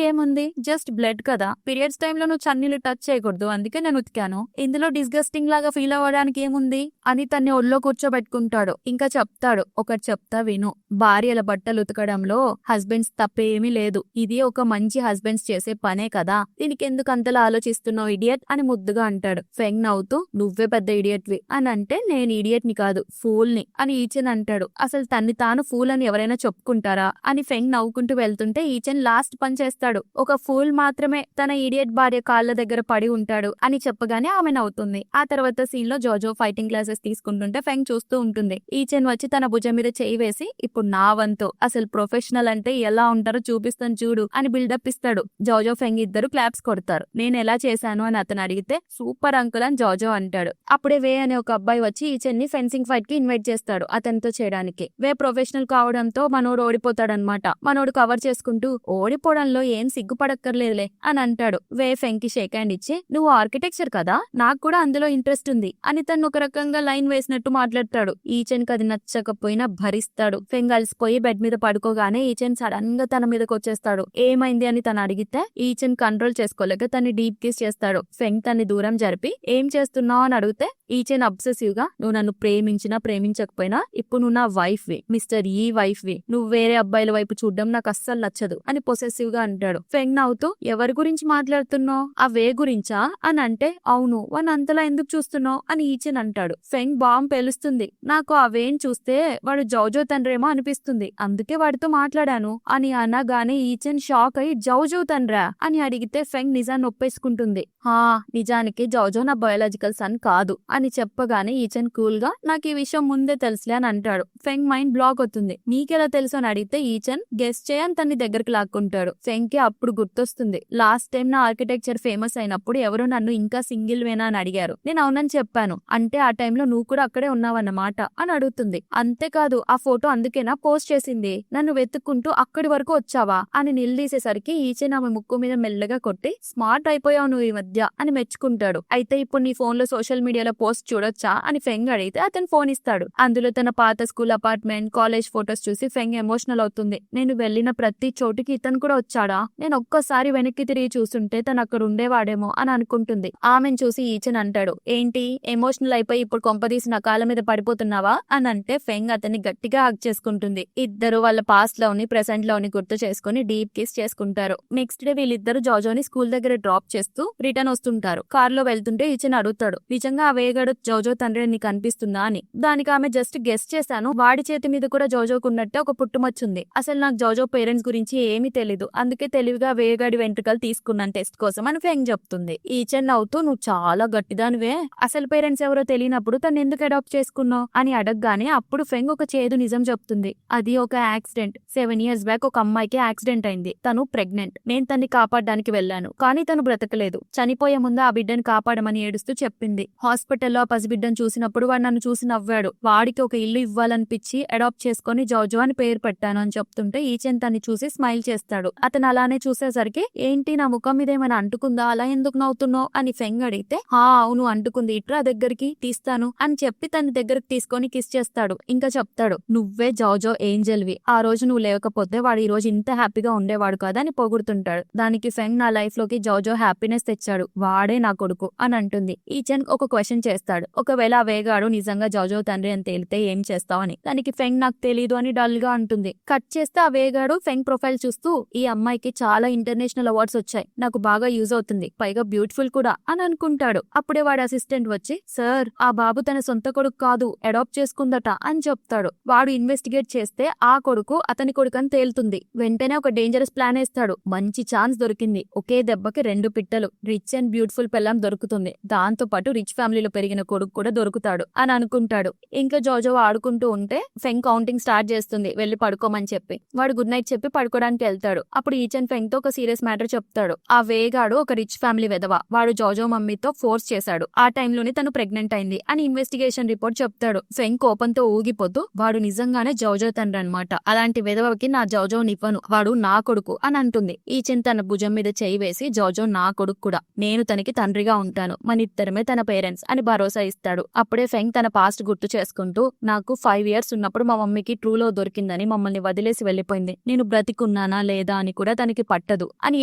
ఏముంది జస్ట్ బ్లడ్ కదా పీరియడ్స్ టైంలో నువ్వు చన్నీళ్ళు టచ్ చేయకూడదు అందుకే నేను ఉతికాను ఇందులో డిస్గస్టింగ్ లాగా ఫీల్ అవ్వడానికి ఏముంది అని తన్ని ఒళ్ళో కూర్చోబెట్టుకుంటాడు. ఇంకా చెప్తాడు ఒకటి చెప్తా విను భార్యల బట్టలు ఉతకడంలో హస్బెండ్స్ తప్పేమీ లేదు ఇది ఒక మంచి హస్బెండ్స్ చేసే పనే కదా దీనికి ఎందుకు అంతలా ఆలోచిస్తున్నావు ఇడియట్ అని ముద్దుగా అంటాడు. ఫెంగ్ నవ్వుతూ నువ్వే పెద్ద ఇడియట్ వి అని అంటే నేను ఇడియట్ ని కాదు ఫూల్ ని అని ఈచెన్ అంటాడు. అసలు తన్ని తాను ఫూల్ అని ఎవరైనా చెప్పుకుంటారా అని ఫెంగ్ నవ్వుకుంటూ వెళ్తుంటే ఈచెన్ లాస్ట్ పని చేస్తాడు. ఒక ఫూల్ మాత్రమే తన ఇడియట్ భార్య కాళ్ళ దగ్గర పడి ఉంటాడు అని చెప్పగానే ఆమె నవ్వుతుంది. ఆ తర్వాత సీన్ లో జోజో ఫైటింగ్ క్లాసెస్ తీసుకుంటుంటే ఫెంగ్ చూస్తూ ఉంటుంది. ఈచెన్ వచ్చి తన భుజం మీద చేయి వేసి ఇప్పుడు నా వంతు అసలు ప్రొఫెషనల్ అంటే ఎలా ఉంటారో చూపిస్తాను చూడు అని బిల్డప్ ఇస్తాడు. జోజో ఫెంగ్ ఇద్దరు క్లాప్స్ కొడతారు. నేను ఎలా చేశాను అని అతను అడిగితే సూపర్ అంకుల్ అని జోజో అంటాడు. అప్పుడే వే అనే ఒక అబ్బాయి వచ్చి ఈచెన్ ని ఫెన్సింగ్ ఫైట్ కి ఇన్వైట్ చేస్తాడు అతనితో చేయడానికి. వే ప్రొఫెషనల్ కావడంతో మనోడు ఓడిపోతాడనమాట. మనోడు కవర్ చేసుకుంటూ ఓడిపోవడంలో ఏం సిగ్గుపడక్కర్లేదులే అని అంటాడు. వే ఫెంగ్ కి షేక్ హ్యాండ్ ఇచ్చి నువ్వు ఆర్కిటెక్చర్ కదా నాకు కూడా అందులో ఇంట్రెస్ట్ ఉంది అని తను ఒక రకంగా లైన్ వేసినట్టు మాట్లాడతాడు. ఈచెన్ కి అది నచ్చకపోయినా భరిస్తాడు. ఫెంగ్ అలసిపోయి బెడ్ మీద పడుకోగానే ఈచెన్ సడన్ గా తన మీదకి వచ్చేస్తాడు. ఏమైంది అని తను అడిగితే ఈచెన్ కంట్రోల్ చేసుకోలేక తన్ని డీప్ కిస్ చేస్తాడు. ఫెంగ్ తన్ని దూరం జరిపి ఏం చేస్తున్నావు అని అడిగితే ఈచెన్ అబ్సెసివ్ గా నువ్వు నన్ను ప్రేమించినా ప్రేమించకపోయినా ఇప్పుడు నువ్వు నా వైఫ్ వి మిస్టర్ ఈ వైఫ్ వి నువ్వు వేరే అబ్బాయిల వైపు చూడడం నాకు అస్సలు నచ్చదు అని పొసెసివ్ గా అంటాడు. ఫెంగ్ నవ్వుతూ ఎవరి గురించి మాట్లాడుతున్నావు ఆ వే గురించా అని అంటే అవును వాడిని అంతలా ఎందుకు చూస్తున్నావు అని ఈచెన్ అంటాడు. ఫెంగ్ బాంబ్ పేలుస్తుంది. నాకు ఆ వేని చూస్తే వాడు జౌజో తండ్రేమో అనిపిస్తుంది అందుకే వాడితో మాట్లాడాను అని అనగానే ఈచెన్ షాక్ అయి జౌజో తండ్రా అని అడిగితే ఫెంగ్ నిజాన్ని ఒప్పేసుకుంటుంది. హా నిజానికి జౌజో నా బయాలజికల్ సన్ కాదు అని చెప్పగానే ఈచెన్ కూల్ గా నాకు ఈ విషయం ముందే తెలుసులే అని అంటాడు. ఫెంగ్ మైండ్ బ్లాక్ అవుతుంది. నీకెలా తెలుసు అని అడిగితే ఈచెన్ గెస్ చేయని తన్ని దగ్గరికి లాక్కుంటాడు. ఫెంగ్ కి అప్పుడు గుర్తొస్తుంది లాస్ట్ టైం నా ఆర్కిటెక్చర్ ఫేమస్ అయినప్పుడు ఎవరో నన్ను ఇంకా సింగిల్ వేనా అని అడిగారు. నేను అవునని చెప్పాను. అంటే ఆ టైంలో నువ్వు కూడా అక్కడే ఉన్నావన్నమాట అని అడుగుతుంది. అంతేకాదు ఆ ఫోటో అందుకేనా పోస్ట్ చేసింది నన్ను వెతుక్కుంటూ అక్కడి వరకు వచ్చావా అని నిలదీసేసరికి ఈచెన్ ఆమె ముక్కు మీద మెల్లగా కొట్టి స్మార్ట్ అయిపోయావు నువ్వు ఈ మధ్య అని మెచ్చుకుంటాడు. అయితే ఇప్పుడు నీ ఫోన్ లో సోషల్ మీడియాలో పోస్ట్ చూడొచ్చా అని ఫెంగ్ అడిగితే అతను ఫోన్ ఇస్తాడు. అందులో తన పాత స్కూల్ అపార్ట్మెంట్ కాలేజ్ ఫొటోస్ చూసి ఫెంగ్ ఎమోషనల్ అవుతుంది. నేను వెళ్లిన ప్రతి చోటుకి ఇతను కూడా వచ్చాడా నేను ఒక్కసారి వెనక్కి తిరిగి చూస్తుంటే తను అక్కడ ఉండేవాడేమో అని అనుకుంటుంది. ఆమెను చూసి ఈచెన్ అంటాడు ఏంటి ఎమోషనల్ అయిపోయి ఇప్పుడు కొంపదీసి నా కాళ్ళ మీద పడిపోతున్నావా అని అంటే ఫెంగ్ అతన్ని గట్టిగా హగ్ చేసుకుంటుంది. ఇద్దరు వాళ్ళ పాస్ట్ లోని ప్రెసెంట్ లోని గుర్తు చేసుకుని డీప్ కిస్ చేసుకుంటారు. నెక్స్ట్ డే వీళ్ళిద్దరు జోజోని స్కూల్ దగ్గర డ్రాప్ చేస్తూ రిటర్న్ వస్తుంటారు. కార్ లో వెళ్తుంటే ఈచెన్ అడుగుతాడు నిజంగా ఆ వేగాడు జోజో తండ్రి నీకు అనిపిస్తుందా అని. దానికి ఆమె జస్ట్ గెస్ చేశాను వాడి చేతి మీద కూడా జోజోకున్నట్టే ఒక పుట్టుమచ్చుంది. అసలు నాకు జోజో పేరెంట్స్ గురించి ఏమీ తెలీదు అందుకే తెలివిగా వేగాడి వెంట్రుకలు తీసుకున్నాను టెస్ట్ కోసం అని ఫెంగ్ చెప్తుంది. ఈచెన్ నవ్వుతూ నువ్వు చాలా గట్టిదానివే అసలు పేరెంట్స్ ఎవరో తెలియనప్పుడు తను ఎందుకు అడాప్ట్ చేసుకున్నావు అని అడగగానే అప్పుడు ఫెంగ్ ఒక చేదు నిజం చెప్తుంది. అది ఒక యాక్సిడెంట్ 7 years బ్యాక్ ఒక అమ్మాయికి యాక్సిడెంట్ అయింది. తను ప్రెగ్నెంట్. నేను తన్ని కాపాడడానికి వెళ్ళాను కానీ తను బ్రతకలేదు. చనిపోయే ముందు ఆ బిడ్డను కాపాడమని ఏడుస్తూ చెప్పింది. హాస్పిటల్లో ఆ పసిబిడ్డను చూసినప్పుడు వాడు నన్ను చూసి నవ్వాడు. వాడికి ఒక ఇల్లు ఇవ్వాలనిపించి అడాప్ట్ చేసుకుని జోజో అని పేరు పెట్టాను అని చెప్తుంటే ఈచెన్ తన్ని చూసి స్మైల్ చేస్తాడు. అతను అలానే చూసేసరికి ఏంటి నా ముఖం మీద ఏమైనా అంటుకుందా అలా ఎందుకు నవ్వుతున్నావు అని ఫెంగ్ అడిగితే అవును అంటుకుంది ఇట్రా దగ్గరికి తీస్తాను అని చెప్పి తన దగ్గరకు తీసుకొని కిస్ చేస్తాడు. ఇంకా చెప్తాడు నువ్వే జోజో ఏంజెల్ వి ఆ రోజు నువ్వు లేకపోతే వాడు ఈ రోజు ఇంత హ్యాపీగా ఉండేవాడు కదా అని పొగుడుతుంటాడు. దానికి ఫెంగ్ నా లైఫ్ లోకి జోజో హ్యాపీనెస్ తెచ్చాడు వాడే నా కొడుకు అని అంటుంది. ఈచెన్ ఒక క్వశ్చన్ చేస్తాడు ఒకవేళ ఆ వేగాడు నిజంగా జోజో తండ్రి అని తేలితే ఏం చేస్తావు అని. దానికి ఫెంగ్ నాకు తెలీదు అని డల్ గా అంటుంది. కట్ చేస్తే ఆ వేగాడు ఫెంగ్ ప్రొఫైల్ చూస్తూ ఈ అమ్మాయికి చాలా ఇంటర్నేషనల్ అవార్డ్స్ వచ్చాయి నాకు బాగా యూజ్ అవుతుంది పైగా బ్యూటిఫుల్ కూడా అని అనుకుంటాడు. అప్పుడే వాడి అసిస్టెంట్ వచ్చి సార్ ఆ బాబు తన సొంత కొడుకు కాదు అడాప్ట్ చేసుకుందట అని చెప్తాడు. వాడు ఇన్వెస్టిగేట్ చేస్తే ఆ కొడుకు అతని కొడుకు అని తేలుతుంది. వెంటనే ఒక డేంజరస్ ప్లాన్ వేస్తాడు. మంచి ఛాన్స్ దొరికింది ఒకే దెబ్బకి 2 పిట్టలు రిచ్ అండ్ బ్యూటిఫుల్ పెళ్ళాం దొరుకుతుంది దాంతో పాటు రిచ్ ఫ్యామిలీలో పెరిగిన కొడుకు కూడా దొరుకుతాడు అని అనుకుంటాడు. ఇంకా జోజో ఆడుకుంటూ ఉంటే ఫెంగ్ కౌంటింగ్ స్టార్ట్ చేస్తుంది వెళ్లి పడుకోమని చెప్పి. వాడు గుడ్ నైట్ చెప్పి పడుకోవడానికి వెళ్తాడు. అప్పుడు ఈచెన్ ఫెంగ్ తో ఒక సీరియస్ మ్యాటర్ చెప్తాడు. చెప్తాడు. ఆ వేగాడు ఒక రిచ్ ఫ్యామిలీ వెధవ, వాడు జోజో మమ్మీతో ఫోర్స్ చేశాడు, ఆ టైంలోనే తను ప్రెగ్నెంట్ అయింది అని ఇన్వెస్టిగేషన్ రిపోర్ట్ చెప్తాడు. ఫెంగ్ కోపంతో ఊగిపోతూ వాడు నిజంగానే జోజో తండ్రి అన్నమాట, అలాంటి వెధవకి నా జోజోనివ్వను, వాడు నా కొడుకు అని అంటుంది. ఈచెన్ తన భుజం మీద చేయి వేసి జోజో నా కొడుకు కూడా, నేను తనకి తండ్రిగా ఉంటాను, మనిద్దరమే తన పేరెంట్స్ అని భరోసా ఇస్తాడు. అప్పుడే ఫెంగ్ తన పాస్ట్ గుర్తు చేసుకుంటూ, నాకు 5 years ఉన్నప్పుడు మా మమ్మీకి ట్రూలో దొరికిందని మమ్మల్ని వదిలేసి వెళ్లిపోయింది, నేను బ్రతికున్నానా లేదా అని కూడా తనకి పట్టదు అని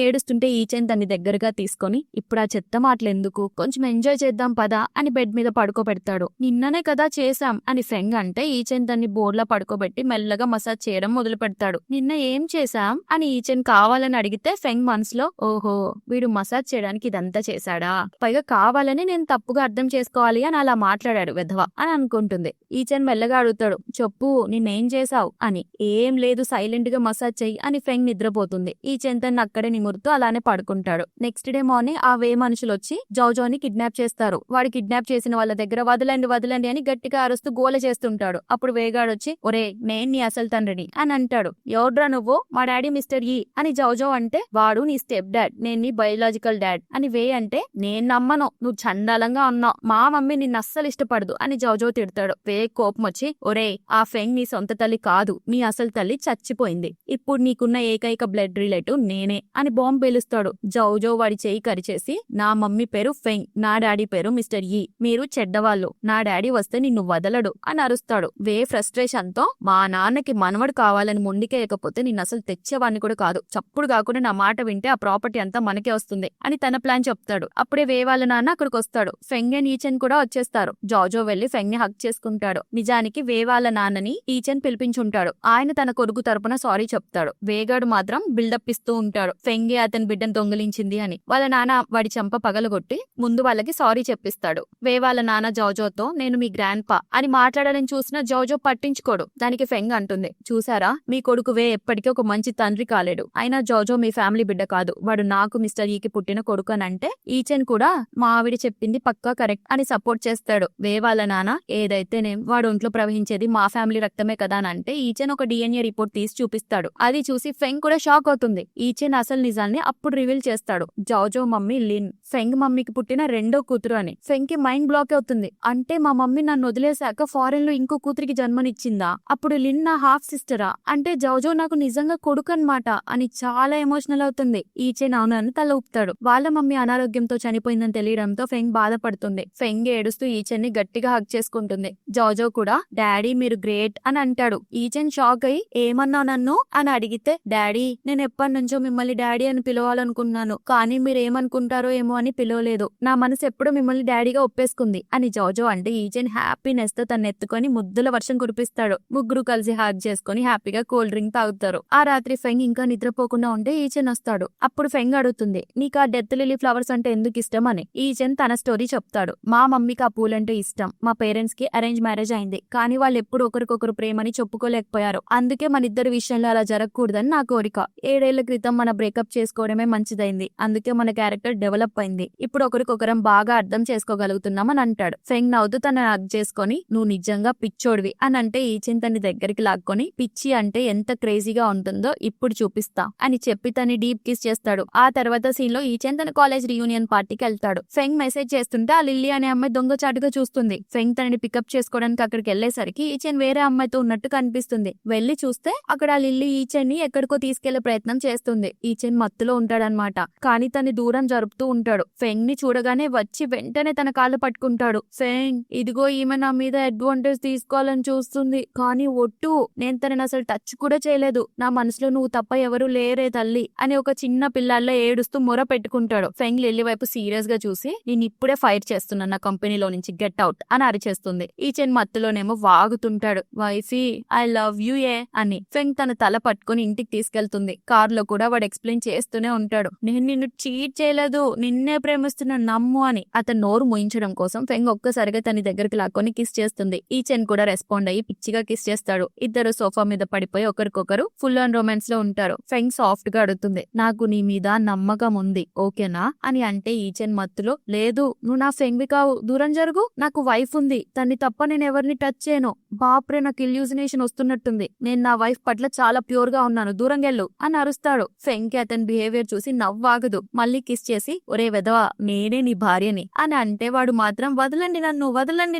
ఏడుస్తుంటే ఈచెన్ తన్ని దగ్గరగా తీసుకొని, ఇప్పుడు ఆ చెత్త మాటలెందుకు, కొంచెం ఎంజాయ్ చేద్దాం పదా అని బెడ్ మీద పడుకోబెడతాడు. నిన్ననే కదా చేశాం అని ఫెంగ్ అంటే ఈచెన్ తన్ని బోర్లా పడుకోబెట్టి మెల్లగా మసాజ్ చేయడం మొదలు పెడతాడు. నిన్న ఏం చేశాం అని ఈచెన్ కావాలని అడిగితే ఫెంగ్ మనసులో, ఓహో వీడు మసాజ్ చేయడానికి ఇదంతా చేశాడా, పైగా కావాలని నేను తప్పుగా అర్థం చేసుకోవాలి అని అలా మాట్లాడాడు వెధవ అని అనుకుంటుంది. ఈచెన్ మెల్లగా అడుగుతాడు, చెప్పు నిన్నేం చేశావు అని. ఏం లేదు సైలెంట్ గా మసాజ్ చెయ్యి అని ఫెంగ్ నిద్రపోతుంది. ఈచెన్ తన్ని అక్కడే నిమురుతూ అలానే పడుకుంటాడు. నెక్స్ట్ డే మార్నింగ్ ఆ వే మనుషులు వచ్చి జోజోని కిడ్నాప్ చేస్తారు. వాడు కిడ్నాప్ చేసిన వాళ్ళ దగ్గర వదలండి వదలండి అని గట్టిగా అరుస్తూ గోల చేస్తుంటాడు. అప్పుడు వేగాడు వచ్చి, ఒరే నేను నీ అసలు తండ్రిని అని అంటాడు. ఎవడ్రా నువ్వు, మా డాడీ మిస్టర్ ఈ అని జోజో అంటే, వాడు నీ స్టెప్ డాడ్, నేను నీ బయోలాజికల్ డాడ్ అని వే అంటే, నేను నమ్మను, నువ్వు చండాలంగా ఉన్నావు, మా మమ్మీ నిన్ను అస్సలు ఇష్టపడదు అని జోజో తిడతాడు. వే కోపం వచ్చి, ఒరే ఆ ఫెంగ్ నీ సొంత తల్లి కాదు, నీ అసలు తల్లి చచ్చిపోయింది, ఇప్పుడు నీకున్న ఏకైక బ్లడ్ రిలేటివ్ నేనే అని బాంబు పేలుస్తాడు. జోజో వాడి చేయి కరిచేసి, నా మమ్మీ పేరు ఫెంగ్, నా డాడీ పేరు మిస్టర్ ఈ, మీరు చెడ్డవాళ్ళు, నా డాడీ వస్తే నిన్ను వదలడు అని అరుస్తాడు. వే ఫ్రస్ట్రేషన్ తో, మా నాన్నకి మనవడు కావాలని మొండికేయకపోతే నిన్ను అసలు తెచ్చేవాడిని కూడా కాదు, చప్పుడు కాకుండా నా మాట వింటే ఆ ప్రాపర్టీ అంతా మనకే వస్తుంది అని తన ప్లాన్ చెప్తాడు. అప్పుడే వే వాళ్ళ నాన్న అక్కడికి వస్తాడు. ఫెంగ్ అండ్ ఈచెన్ కూడా వచ్చేస్తారు. జోజో వెళ్లి ఫెంగ్ ని హక్ చేసుకుంటాడు. నిజానికి వే వాళ్ళ నాన్నని ఈచెన్ పిలిపించుంటాడు. ఆయన తన కొడుకు తరపున సారీ చెప్తాడు. వేగాడు మాత్రం బిల్డప్ ఇస్తూ ఉంటాడు, ఫెంగే అతని బిడ్డను దొంగిలించింది అని. వాళ్ళ నాన్న వాడి చెంప పగలగొట్టి ముందు వాళ్ళకి సారీ చెప్పిస్తాడు. వే వాళ్ళ నాన్న జోజోతో, నేను మీ గ్రాండ్ పా అని మాట్లాడాలని చూసినా జోజో పట్టించుకోడు. దానికి ఫెంగ్ అంటుంది, చూసారా మీ కొడుకు వే ఎప్పటికీ ఒక మంచి తండ్రి కాలేడు, అయినా జోజో మీ ఫ్యామిలీ బిడ్డ కాదు, వాడు నాకు మిస్టర్ ఈకి పుట్టిన కొడుకు అని అంటే ఈచెన్ కూడా మా ఆవిడ చెప్పింది పక్కా కరెక్ట్ అని సపోర్ట్ చేస్తాడు. వే వాళ్ళ నాన్న ఏదైతేనేం వాడు ఒంట్లో ప్రవహించేది మా ఫ్యామిలీ రక్తమే కదా అని అంటే ఈచెన్ ఒక DNA రిపోర్ట్ తీసి చూపిస్తాడు. అది చూసి ఫెంగ్ కూడా షాక్ అవుతుంది. ఈచెన్ అసలు నిజాన్ని అప్పుడు రివీల్ చేస్తాడు. జోజో మమ్మీ లిన్ ఫెంగ్ మమ్మీకి పుట్టిన రెండో కూతురు అని. ఫెంగ్ కి మైండ్ బ్లాక్ అవుతుంది. అంటే మా మమ్మీ నన్ను వదిలేశాక ఫారెన్ లో ఇంకో కూతురికి జన్మనిచ్చిందా, అప్పుడు లిన్ నా హాఫ్ సిస్టరా, అంటే జోజో నాకు నిజంగా కొడుకు అన్నమాట అని చాలా ఎమోషనల్ అవుతుంది. ఈచెన్ అవునని తల ఊపుతాడు. వాళ్ళ మమ్మీ అనారోగ్యంతో చనిపోయిందని తెలియడంతో ఫెంగ్ బాధపడుతుంది. ఫెంగ్ ఏడుస్తూ ఈచెన్ ని గట్టిగా హగ్ చేసుకుంటుంది. జోజో కూడా డాడీ మీరు గ్రేట్ అని అంటాడు. ఈచెన్ షాక్ అయి, ఏమన్నావు నన్ను అని అడిగితే, డాడీ నేను ఎప్పటి నుంచో మిమ్మల్ని డాడీ అని పిలవాలనుకున్నాను, కానీ మీరేమనుకుంటారో ఏమో అని పిలవలేదు, నా మనసు ఎప్పుడు మిమ్మల్ని డాడీగా ఒప్పేసుకుంది అని జోజో అంటే ఈచెన్ హ్యాపీనెస్ తో తను ఎత్తుకొని ముద్దుల వర్షం కురిపిస్తాడు. ముగ్గురు కలిసి హాగ్ చేసుకుని హ్యాపీగా కూల్ డ్రింక్ తాగుతారు. ఆ రాత్రి ఫెంగ్ ఇంకా నిద్రపోకుండా ఉంటే ఈచెన్ వస్తాడు. అప్పుడు ఫెంగ్ అడుగుతుంది, నీకు ఆ డెత్ లిలీ ఫ్లవర్స్ అంటే ఎందుకు ఇష్టం అని. ఈచెన్ తన స్టోరీ చెప్తాడు. మా మమ్మీకి ఆ పూలంటే ఇష్టం, మా పేరెంట్స్ కి అరేంజ్ మ్యారేజ్ అయింది, కానీ వాళ్ళు ఎప్పుడు ఒకరికొకరు ప్రేమని చెప్పుకోలేకపోయారు, అందుకే మన ఇద్దరి విషయంలో అలా జరగకూడదని నా కోరిక. 7 ఏళ్ల క్రితం మన బ్రేకప్ చేసుకోవడమే మంచిదైంది, అందుకే మన క్యారెక్టర్ డెవలప్ అయింది, ఇప్పుడు ఒకరికొకరం బాగా అర్థం చేసుకోగలుగుతున్నాం అని అంటాడు. ఫెంగ్ నవ్వుతూ తనని హగ్ చేసుకొని, నువ్వు నిజంగా పిచ్చోడివి అని అంటే ఈచెన్ తన్ని దగ్గరికి లాక్కొని, పిచ్చి అంటే ఎంత క్రేజీగా ఉంటుందో ఇప్పుడు చూపిస్తా అని చెప్పి తన్ని డీప్ కిస్ చేస్తాడు. ఆ తర్వాత సీన్ లో ఈచెన్ తన కాలేజ్ రీయూనియన్ పార్టీకి వెళ్తాడు. ఫెంగ్ మెసేజ్ చేస్తుంటే ఆ లిల్లీ అనే అమ్మాయి దొంగచాటుగా చూస్తుంది. ఫెంగ్ తనని పికప్ చేసుకోవడానికి అక్కడికి వెళ్లేసరికి ఈచెన్ వేరే అమ్మాయితో ఉన్నట్టు కనిపిస్తుంది. వెళ్లి చూస్తే అక్కడ ఆ లిల్లీ ఈచెన్ ని ఎక్కడికో తీసుకెళ్లే ప్రయత్నం చేస్తుంది. ఈచెన్ మత్తులో ఉంటాడనమాట, కానీ తన్ని దూరం జరుపుతూ ఉంటాడు. ఫెంగ్ ని చూడగానే వచ్చి వెంటనే తన కాళ్ళు పట్టుకుంటాడు. ఫెంగ్ ఇదిగో ఈమె నా మీద అడ్వాంటేజ్ తీసుకోవాలని చూస్తుంది, కానీ ఒట్టు నేను తనని అసలు టచ్ కూడా చేయలేదు, నా మనసులో నువ్వు తప్ప ఎవరు లేరే తల్లి అని ఒక చిన్న పిల్లల్లో ఏడుస్తూ మొర పెట్టుకుంటాడు. ఫెంగ్ లిల్లీ వైపు సీరియస్ గా చూసి, నేను ఇప్పుడే ఫైర్ చేస్తున్నాను నా కంపెనీలో నుంచి, గెట్ అవుట్ అని అరిచేస్తుంది. ఈచెన్ మత్తులోనేమో వాగుతుంటాడు, వైఫీ ఐ లవ్ యూ ఏ అని. ఫెంగ్ తన తల పట్టుకుని ఇంటికి తీసుకెళ్తుంది. కార్ లో కూడా వాడు ఎక్స్ప్లెయిన్ చేస్తూనే ఉంటాడు, నేను నిన్ను చీట్ చేయలేదు, నిన్నే ప్రేమిస్తున్నా నమ్ము అని. అతను నోరు మూయించడం కోసం ఫెంగ్ ఒక్కసారిగా తన దగ్గరికి లాక్కొని కిస్ చేస్తుంది. ఈచెన్ కూడా రెస్పాండ్ అయ్యి పిచ్చిగా కిస్ చేస్తాడు. ఇద్దరు సోఫా మీద పడిపోయి ఒకరికొకరు ఫుల్ ఆన్ రొమాన్స్ లో ఉంటారు. ఫెంగ్ సాఫ్ట్ గా అడుగుతుంది, నాకు నీ మీద నమ్మకం ఉంది ఓకేనా అని అంటే ఈచెన్ మత్తులో, లేదు నువ్వు నా ఫెంగ్వి కావు, దూరం జరుగు, నాకు వైఫ్ ఉంది, తన్ని తప్ప నేను ఎవరిని టచ్ చేయను, బాప్రే నాకు ఇల్యూజినేషన్ వస్తున్నట్టుంది, నేను నా వైఫ్ పట్ల చాలా ప్యూర్ గా ఉన్నాను, దూరం వెళ్ళు అని అరుస్తాడు. ఫెంగ్ కి అతని బిహేవియర్ బిహేవియర్ చూసి నవ్వాగదు. మళ్ళీ కిస్ చేసి ఒరే వెధవా నేనే నీ భార్యని అని అంటే వాడు మాత్రం వదలండి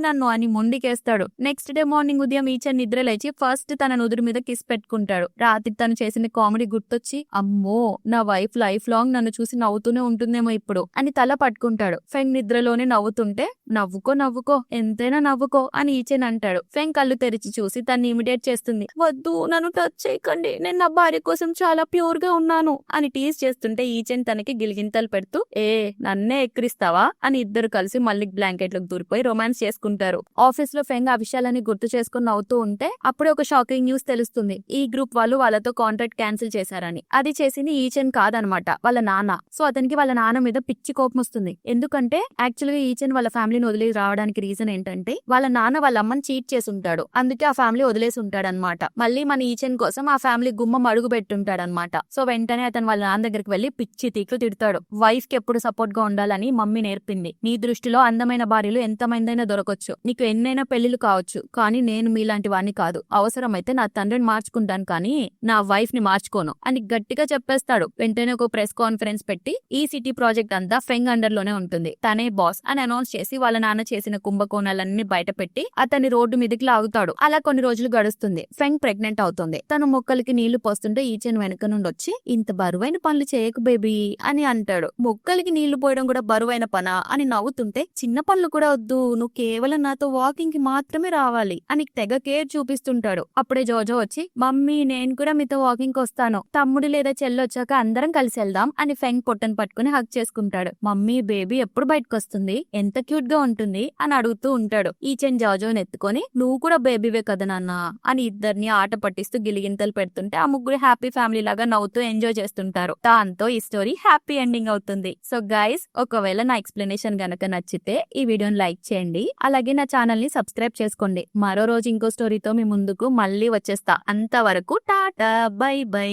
నన్ను అని మొండికేస్తాడు. నెక్స్ట్ డే మార్నింగ్ ఉదయం ఈచన్ నిద్ర లేచి ఫస్ట్ తన నుదురు మీద కిస్ పెట్టుకుంటాడు. రాత్రి తను చేసిన కామెడీ గుర్తొచ్చి అమ్మో నా వైఫ్ లైఫ్ లాంగ్ నన్ను చూసి నవ్వుతూనే ఉంటుందేమో ఇప్పుడు అని తల పట్టుకుంటాడు. ఫెంగ్ నిద్రలోనే నవ్వుతుంటే నవ్వుకో ఎంతైనా నవ్వుకో అని ఈచెన్ అంటాడు. ఫెంగ్ కళ్ళు తెరిచి చూసి తన్ని ఇమిడియేట్ చేస్తుంది. వద్దు నన్ను టచ్ చేయకండి, నేను నా భార్య కోసం చాలా ప్యూర్ గా ఉన్నాను అని టీజ్ చేస్తుంటే ఈచెన్ తనకి గిలిగింతలు పెడుతూ నన్నే ఎక్కిరిస్తావా అని ఇద్దరు కలిసి మళ్ళీ బ్లాంకెట్లకు దూరిపోయి రొమాన్స్ చేసుకుంటారు. ఆఫీస్ లో ఫెంగ్ ఆ విషయాలని గుర్తు చేసుకుని నవ్వుతూ ఉంటే అప్పుడే ఒక షాకింగ్ న్యూస్ తెలుస్తుంది. ఈ గ్రూప్ వాళ్ళు వాళ్ళతో కాంట్రాక్ట్ క్యాన్సిల్ చేశారని. అది చేసింది ఈచెన్ కాదనమాట, వాళ్ళ నాన్న. సో అతనికి వాళ్ళ నాన్న మీద పిచ్చి కోపం వస్తుంది. ఎందుకంటే యాక్చువల్ గా ఈచెన్ వాళ్ళ ఫ్యామిలీని వదిలి రావడానికి రీజన్ ఏంటంటే వాళ్ళ నాన్న వాళ్ళ అమ్మని చీట్ చేసి ఉంటాడు. అందుకే ఆ ఫ్యామిలీ వదిలేసి ఉంటాడనమాట. మళ్ళీ మన ఈచెన్ కోసం ఆ ఫ్యామిలీ గుమ్మం అడుగు పెట్టుంటాడనమాట. సో వెంటనే అతను వాళ్ళ నాన్న దగ్గరికి వెళ్లి పిచ్చి తీట్లు తిడతాడు. వైఫ్ కి ఎప్పుడు సపోర్ట్ గా ఉండాలని మమ్మీ నేర్పింది. నీ దృష్టిలో అందమైన భార్యలు ఎంతమందైనా దొరకొచ్చు, నీకు ఎన్నైనా పెళ్లిలు కావచ్చు, కానీ నేను మీలాంటి వాడిని కాదు. అవసరమైతే నా తండ్రిని మార్చుకుంటాను కానీ నా వైఫ్ ని మార్చుకోను అని గట్టిగా చెప్పేస్తాడు. వెంటనే ఒక ప్రెస్ కాన్ఫరెన్స్ పెట్టి ఈ సిటీ ప్రాజెక్ట్ అంతా ఫెంగ్ అండర్ లోనే ఉంటుంది, తనే బాస్ అని అనౌన్స్ చేసి వాళ్ళ నాన్న చేసిన కుంభకోణాలన్నీ బయట పెట్టి అతన్ని రోడ్డు మీదకి లాగుతాడు. అలా కొన్ని రోజులు గడుస్తుంది. ఫెంగ్ ప్రెగ్నెంట్ అవుతుంది. తను మొక్కలకి నీళ్లు పోస్తుంటే ఈచెన్ వెనక నుండి వచ్చి ఇంత బరువైన పనులు చేయకు బేబీ అని అంటాడు. మొక్కలకి నీళ్లు పోయడం కూడా బరువైన పనా అని నవ్వుతుంటే చిన్న పనులు కూడా వద్దు, నువ్వు కేవలం నాతో వాకింగ్ కి మాత్రమే రావాలి అని తెగ కేర్ చూపిస్తుంటాడు. అప్పుడే జోజో వచ్చి మమ్మీ నేను కూడా మీతో వాకింగ్ కి వస్తాను, తమ్ముడు లేదా చెల్లి వచ్చాక అందరం కలిసి వెళ్దాం అని ఫెంగ్ పొట్టను పట్టుకుని హగ్ చేసుకుంటాడు. మమ్మీ బేబీ ఎప్పుడు బయటకు వస్తుంది, ఎంత క్యూట్ గా ఉంటుంది అని అడుగుతూ ఉంటాడు. ఈచెన్ జోజోని ఎత్తుకొని నువ్వు కూడా బేబీవే కదా నాన్న అని ఇద్దరిని ఆట పట్టిస్తూ గిలిగింతలు పెడుతుంటే ఆ ముగ్గురు హ్యాపీ ఫ్యామిలీ లాగా నవ్వుతూ ఎంజాయ్ చేస్తుంటారు. దాంతో ఈ స్టోరీ హ్యాపీ ఎండింగ్ అవుతుంది. సో గైస్, ఒకవేళ నా ఎక్స్ప్లెనేషన్ గనక నచ్చితే ఈ వీడియోని లైక్ చేయండి. అలాగే నా ఛానల్ ని సబ్స్క్రైబ్ చేసుకోండి. మరో రోజు ఇంకో స్టోరీతో మీ ముందుకు మళ్ళీ వచ్చేస్తా. అంతవరకు టాటా బై బై.